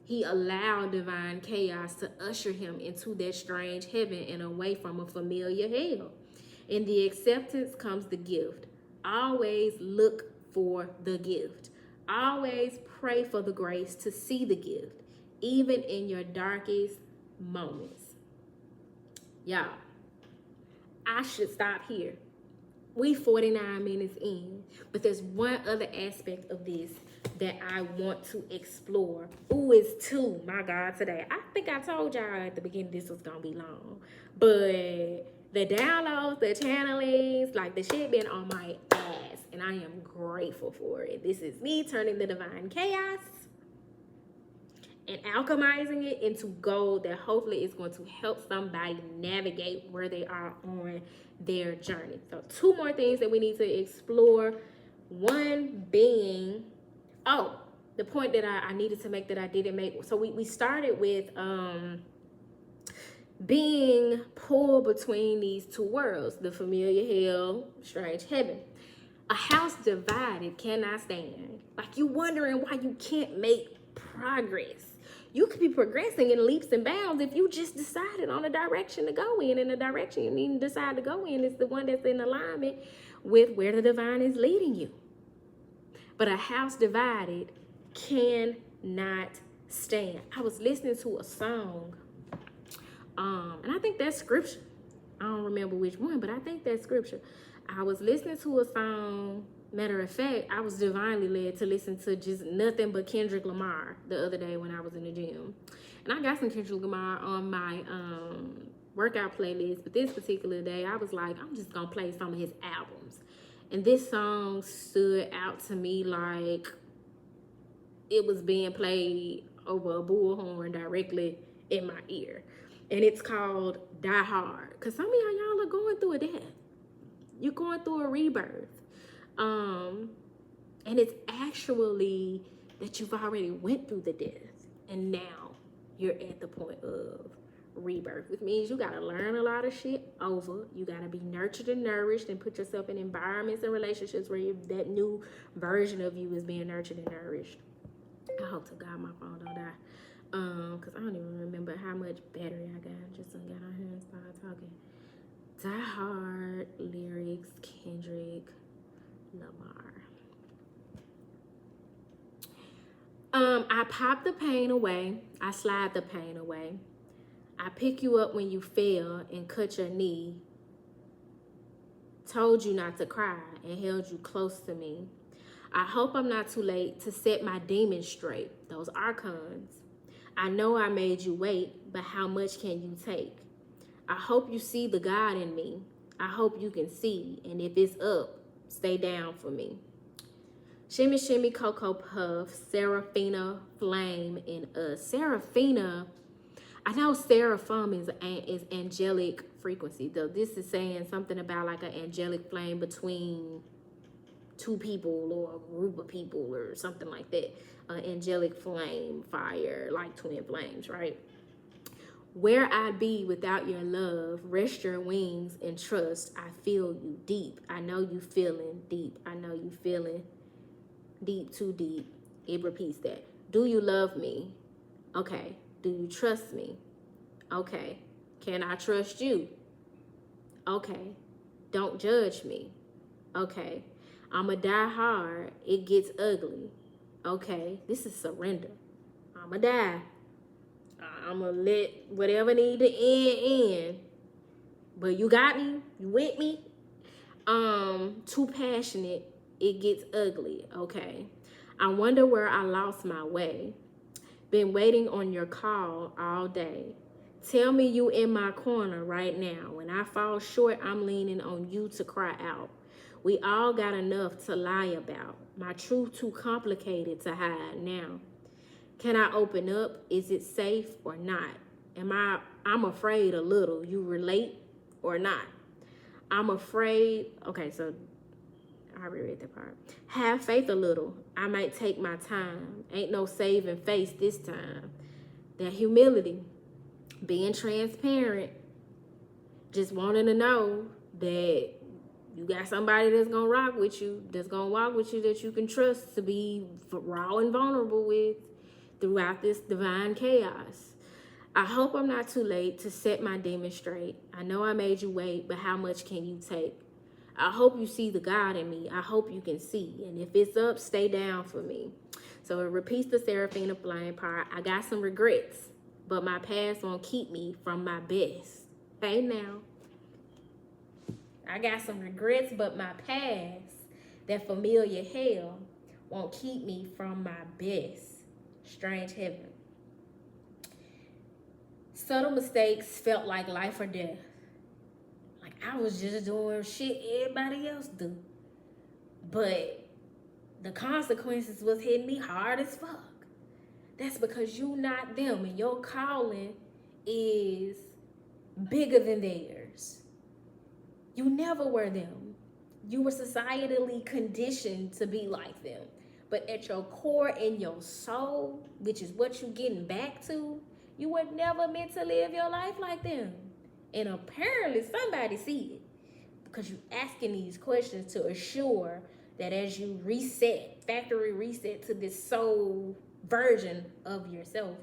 He allowed divine chaos to usher him into that strange heaven and away from a familiar hell. In the acceptance comes the gift. Always look for the gift. Always pray for the grace to see the gift, even in your darkest moments. Y'all, I should stop here. We 49 minutes in, but there's one other aspect of this that I want to explore. Ooh, it's 2. My God, today. I think I told y'all at the beginning this was gonna be long. But the downloads, the channelings, like the shit been on my ass. And I am grateful for it. This is me turning the divine chaos and alchemizing it into gold that hopefully is going to help somebody navigate where they are on their journey. So 2 more things that we need to explore. One being, the point that I needed to make that I didn't make. So we started with being pulled between these 2 worlds, the familiar hell, strange heaven. A house divided cannot stand. Like, you wondering why you can't make progress. You could be progressing in leaps and bounds if you just decided on a direction to go in, and the direction you need to decide to go in is the one that's in alignment with where the divine is leading you. But a house divided cannot stand. I was listening to a song, and I think that's scripture. I don't remember which one, but I think that's scripture. I was listening to a song. Matter of fact, I was divinely led to listen to just nothing but Kendrick Lamar the other day when I was in the gym. And I got some Kendrick Lamar on my workout playlist, but this particular day, I was like, I'm just gonna play some of his albums. And this song stood out to me like it was being played over a bullhorn directly in my ear. And it's called Die Hard. Because some of y'all are going through a death. You're going through a rebirth. And it's actually that you've already went through the death. And now you're at the point of rebirth, which means you got to learn a lot of shit over. You got to be nurtured and nourished and put yourself in environments and relationships where that new version of you is being nurtured and nourished. I hope to God my phone don't die. Because I don't even remember how much battery I got. I just got on here and started talking. Die Hard lyrics, Kendrick Lamar. I pop the pain away. I slide the pain away. I pick you up when you fell and cut your knee. Told you not to cry and held you close to me. I hope I'm not too late to set my demons straight. Those archons. I know I made you wait, but how much can you take? I hope you see the God in me. I hope you can see, and if it's up, stay down for me. Shimmy, shimmy, Cocoa Puff, Serafina, Flame in us. Serafina, I know seraphim is angelic frequency, though this is saying something about like an angelic flame between 2 people or a group of people or something like that. Angelic flame, fire, like twin flames, right? Where I'd be without your love, rest your wings and trust. I feel you deep. I know you feeling deep. I know you feeling deep, too deep. It repeats that. Do you love me? Okay. Do you trust me? Okay. Can I trust you? Okay. Don't judge me. Okay. I'ma die hard. It gets ugly. Okay. This is surrender. I'ma die. I'ma let whatever need to end. But you got me? You with me? Too passionate. It gets ugly. Okay. I wonder where I lost my way. Been waiting on your call all day. Tell me you in my corner right now. When I fall short, I'm leaning on you to cry out. We all got enough to lie about. My truth too complicated to hide now. Can I open up? Is it safe or not? I'm afraid a little. You relate or not? I'm afraid. Okay, so I reread that part. Have faith a little. I might take my time. Ain't no saving face this time. That humility. Being transparent. Just wanting to know that you got somebody that's going to rock with you, that's going to walk with you, that you can trust to be raw and vulnerable with throughout this divine chaos. I hope I'm not too late to set my demons straight. I know I made you wait, but how much can you take? I hope you see the God in me. I hope you can see. And if it's up, stay down for me. So it repeats the Seraphina Flame part. I got some regrets, but my past won't keep me from my best. Hey now. I got some regrets, but my past, that familiar hell, won't keep me from my best. Strange heaven. Subtle mistakes felt like life or death. Like I was just doing shit everybody else do. But the consequences was hitting me hard as fuck. That's because you not them and your calling is bigger than theirs. You never were them. You were societally conditioned to be like them. But at your core, in your soul, which is what you're getting back to, you were never meant to live your life like them. And apparently somebody see it. Because you're asking these questions to assure that as you reset, factory reset to this soul version of yourself,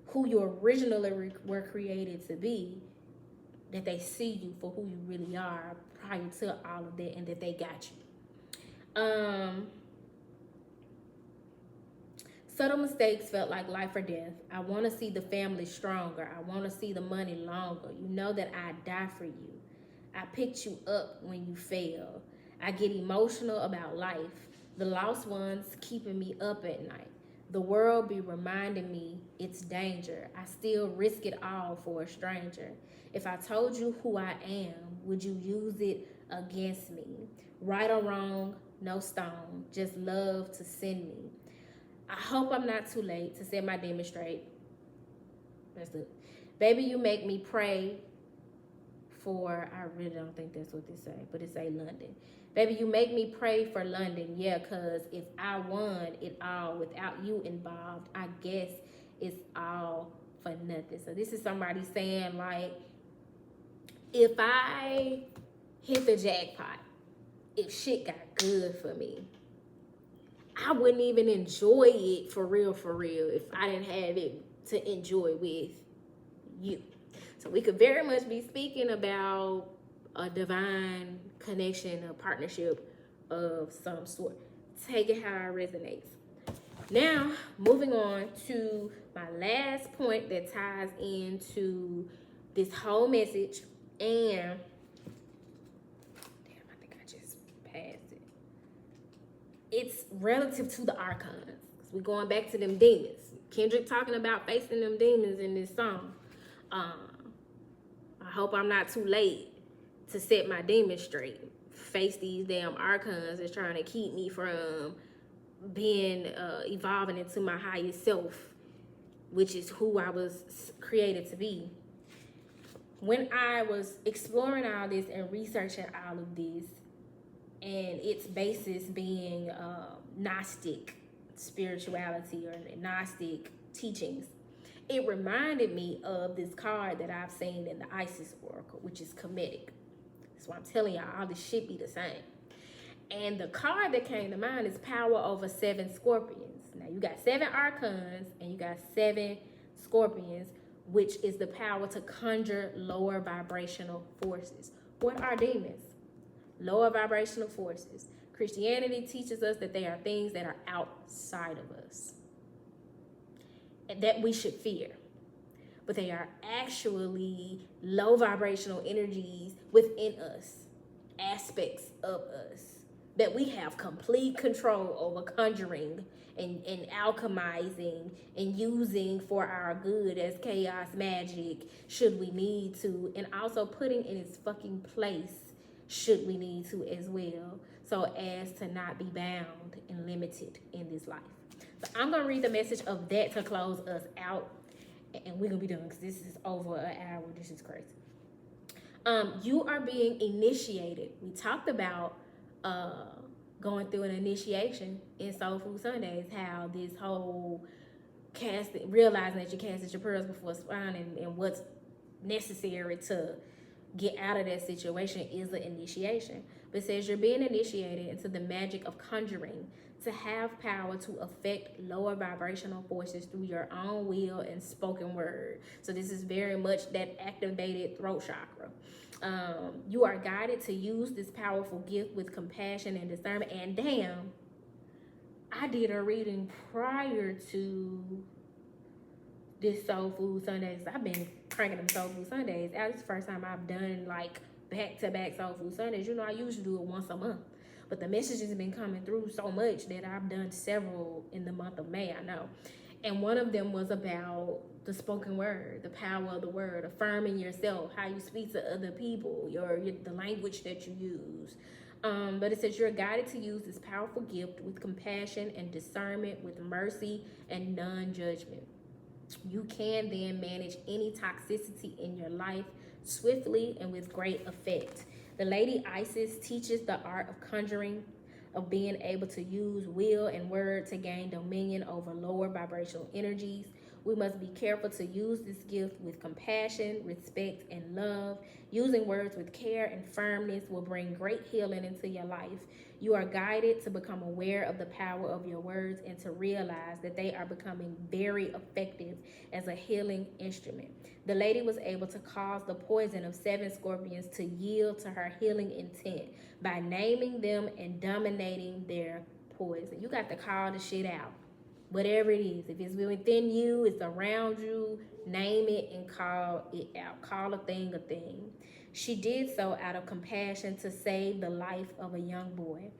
who you originally were created to be, that they see you for who you really are prior to all of that, and that they got you. Subtle mistakes felt like life or death. I want to see the family stronger. I want to see the money longer. You know that I die for you. I picked you up when you fail. I get emotional about life. The lost ones keeping me up at night. The world be reminding me it's danger. I still risk it all for a stranger. If I told you who I am, would you use it against me? Right or wrong, no stone, just love to send me. I hope I'm not too late to set my demon straight. That's it. Baby, you make me pray for, I really don't think that's what they say, but it say London. Baby, you make me pray for London. Yeah, because if I won it all without you involved, I guess it's all for nothing. So this is somebody saying, like, if I hit the jackpot, if shit got good for me, I wouldn't even enjoy it for real, if I didn't have it to enjoy with you. So we could very much be speaking about a divine connection, a partnership of some sort. Take it how it resonates. Now, moving on to my last point that ties into this whole message. And, damn, I think I just passed it. It's relative to the archons. We're going back to them demons. Kendrick talking about facing them demons in this song. I hope I'm not too late to set my demons straight. Face these damn archons that's trying to keep me from being evolving into my highest self, which is who I was created to be. When I was exploring all this and researching all of this, and its basis being Gnostic spirituality or Gnostic teachings, it reminded me of this card that I've seen in the Isis Oracle, which is Kemetic. That's why I'm telling y'all, all this shit be the same. And the card that came to mind is power over 7 scorpions. Now you got 7 archons and you got 7 scorpions, which is the power to conjure lower vibrational forces. What are demons? Lower vibrational forces. Christianity teaches us that they are things that are outside of us and that we should fear. But they are actually low vibrational energies within us, aspects of us that we have complete control over conjuring and alchemizing and using for our good as chaos magic should we need to, and also putting in its fucking place should we need to as well, so as to not be bound and limited in this life. So I'm going to read the message of that to close us out, and we're going to be done because this is over an hour. This is crazy. You are being initiated. We talked about going through an initiation in Soul Food Sundays, how this whole casting, realizing that you casted your pearls before swine, and what's necessary to get out of that situation is an initiation. But it says you're being initiated into the magic of conjuring to have power to affect lower vibrational forces through your own will and spoken word. So this is very much that activated throat chakra. You are guided to use this powerful gift with compassion and discernment. And damn, I did a reading prior to this Soul Food Sundays. I've been cranking them Soul Food Sundays. This is the first time I've done like back-to-back Soul Food Sundays. You know, I usually do it once a month. but the messages have been coming through so much that I've done several in the month of May, I know. And one of them was about the spoken word, the power of the word, affirming yourself, how you speak to other people, the language that you use. But it says you're guided to use this powerful gift with compassion and discernment, with mercy and non-judgment. You can then manage any toxicity in your life swiftly and with great effect. The Lady Isis teaches the art of conjuring, of being able to use will and word to gain dominion over lower vibrational energies. We must be careful to use this gift with compassion, respect, and love. Using words with care and firmness will bring great healing into your life. You are guided to become aware of the power of your words and to realize that they are becoming very effective as a healing instrument. The lady was able to cause the poison of 7 scorpions to yield to her healing intent by naming them and dominating their poison. You got to call the shit out. Whatever it is, if it's within you, it's around you, name it and call it out. Call a thing a thing. She did so out of compassion to save the life of a young boy.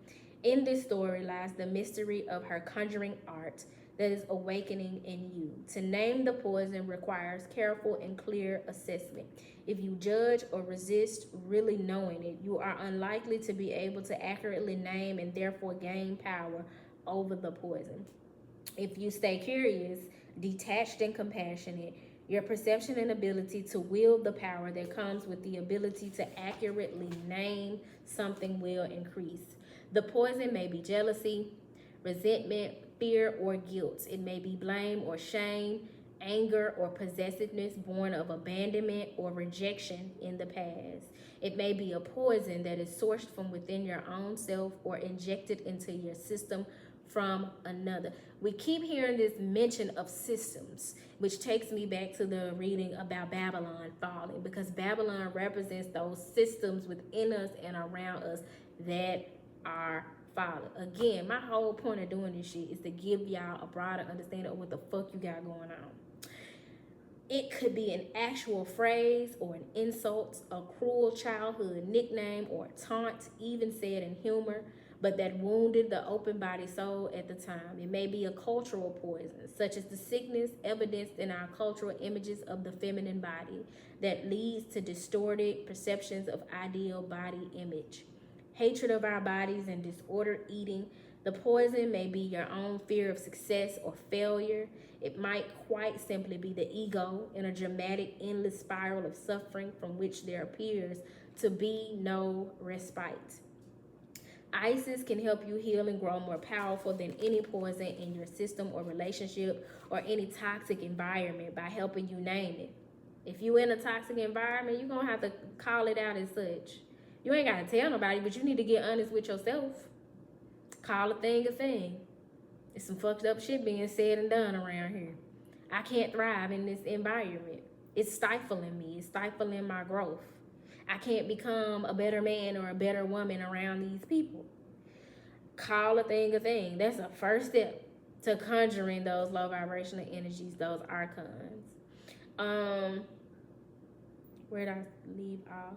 In this story lies the mystery of her conjuring art that is awakening in you. To name the poison requires careful and clear assessment. If you judge or resist really knowing it, you are unlikely to be able to accurately name and therefore gain power over the poison. If you stay curious, detached, and compassionate, your perception and ability to wield the power that comes with the ability to accurately name something will increase. The poison may be jealousy, resentment, fear, or guilt. It may be blame or shame, anger or possessiveness born of abandonment or rejection in the past. It may be a poison that is sourced from within your own self or injected into your system from another. We keep hearing this mention of systems, which takes me back to the reading about Babylon falling, because Babylon represents those systems within us and around us that are falling. Again, my whole point of doing this shit is to give y'all a broader understanding of what the fuck you got going on. It could be an actual phrase or an insult, a cruel childhood nickname or a taunt, even said in humor, but that wounded the open-bodied soul at the time. It may be a cultural poison, such as the sickness evidenced in our cultural images of the feminine body that leads to distorted perceptions of ideal body image. Hatred of our bodies and disordered eating. The poison may be your own fear of success or failure. It might quite simply be the ego in a dramatic, endless spiral of suffering from which there appears to be no respite. Isis can help you heal and grow more powerful than any poison in your system or relationship or any toxic environment by helping you name it. If you're in a toxic environment, you're going to have to call it out as such. You ain't got to tell nobody, but you need to get honest with yourself. Call a thing a thing. There's some fucked up shit being said and done around here. I can't thrive in this environment. It's stifling me. It's stifling my growth. I can't become a better man or a better woman around these people. Call a thing a thing. That's a first step to conjuring those low vibrational energies, those archons. Where did I leave off?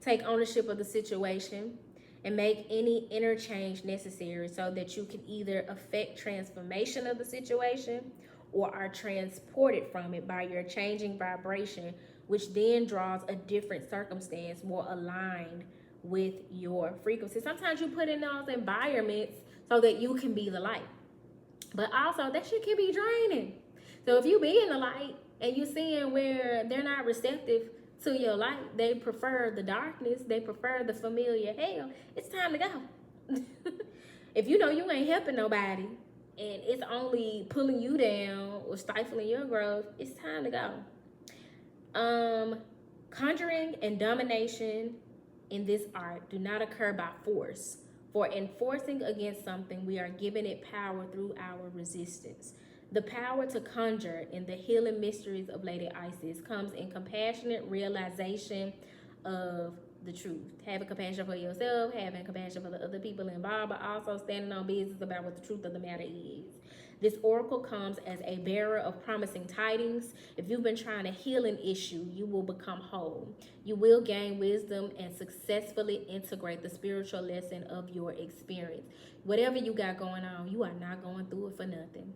Take ownership of the situation and make any interchange necessary so that you can either affect transformation of the situation or are transported from it by your changing vibration, which then draws a different circumstance more aligned with your frequency. Sometimes you put in those environments so that you can be the light, but also that shit can be draining. So if you be in the light and you seeing where they're not receptive to your light, they prefer the darkness, they prefer the familiar hell, it's time to go. If you know you ain't helping nobody and it's only pulling you down or stifling your growth, it's time to go. Conjuring and domination in this art do not occur by force. For enforcing against something, we are giving it power through our resistance. The power to conjure in the healing mysteries of Lady Isis comes in compassionate realization of the truth. Having compassion for yourself, having compassion for the other people involved, but also standing on business about what the truth of the matter is. This oracle comes as a bearer of promising tidings. If you've been trying to heal an issue, you will become whole. You will gain wisdom and successfully integrate the spiritual lesson of your experience. Whatever you got going on, you are not going through it for nothing.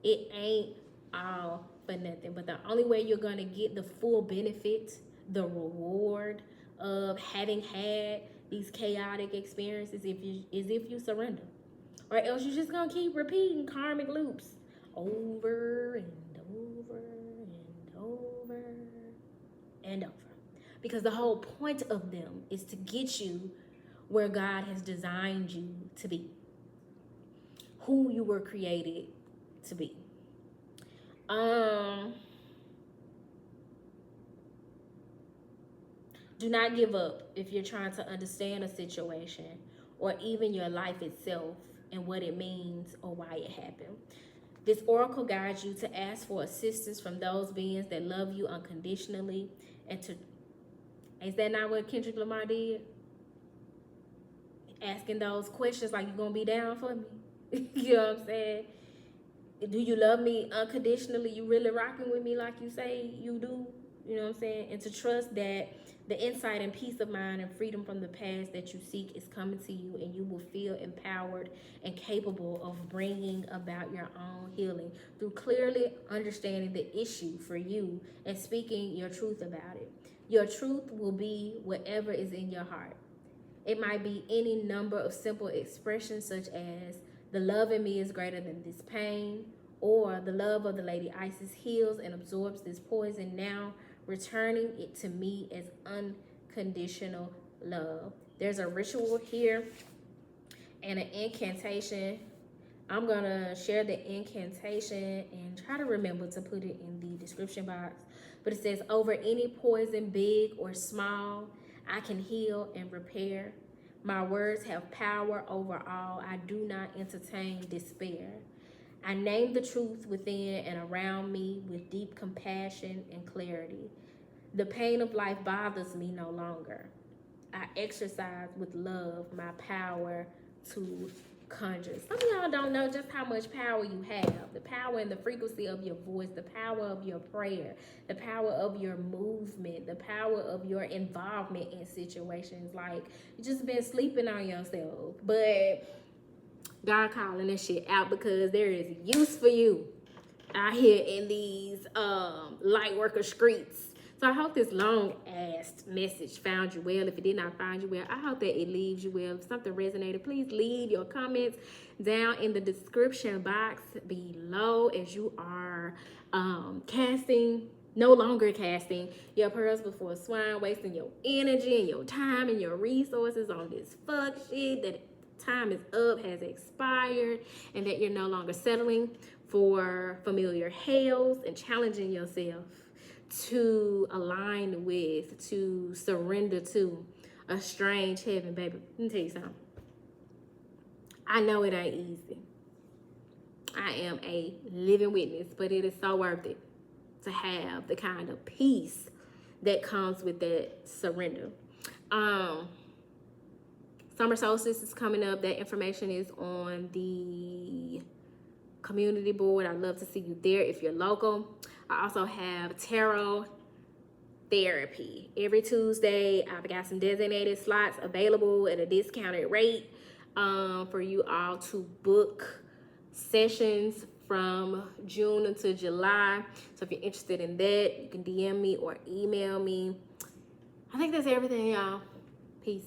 It ain't all for nothing. But the only way you're going to get the full benefit, the reward of having had these chaotic experiences if you surrender. Or else you're just going to keep repeating karmic loops over and over and over and over. Because the whole point of them is to get you where God has designed you to be, who you were created to be. Do not give up if you're trying to understand a situation or even your life itself and what it means or why it happened. This oracle guides you to ask for assistance from those beings that love you unconditionally and to... Is that not what Kendrick Lamar did? Asking those questions like, you gonna be down for me? You know what I'm saying? Do you love me unconditionally? You really rocking with me like you say you do? You know what I'm saying? And to trust that the insight and peace of mind and freedom from the past that you seek is coming to you, and you will feel empowered and capable of bringing about your own healing through clearly understanding the issue for you and speaking your truth about it. Your truth will be whatever is in your heart. It might be any number of simple expressions such as, the love in me is greater than this pain, or the love of the Lady Isis heals and absorbs this poison now, returning it to me as unconditional love. There's a ritual here and an incantation. I'm going to share the incantation and try to remember to put it in the description box. But it says, over any poison, big or small, I can heal and repair. My words have power over all. I do not entertain despair. I name the truth within and around me with deep compassion and clarity. The pain of life bothers me no longer. I exercise with love my power to conjure. Some of y'all don't know just how much power you have. The power and the frequency of your voice, the power of your prayer, the power of your movement, the power of your involvement in situations. Like, you just been sleeping on yourself. But God calling this shit out because there is use for you out here in these light worker streets. So I hope this long-ass message found you well. If it did not find you well, I hope that it leaves you well. If something resonated, please leave your comments down in the description box below as you are no longer casting your pearls before swine, wasting your energy and your time and your resources on this fuck shit that time is up, has expired, and that you're no longer settling for familiar hells and challenging yourself to align with, to surrender to a strange heaven, baby. Let me tell you something. I know it ain't easy. I am a living witness, but it is so worth it to have the kind of peace that comes with that surrender. Summer solstice is coming up. That information is on the community board. I'd love to see you there if you're local. I also have tarot therapy. Every Tuesday, I've got some designated slots available at a discounted rate for you all to book sessions from June until July. So if you're interested in that, you can DM me or email me. I think that's everything, y'all. Peace.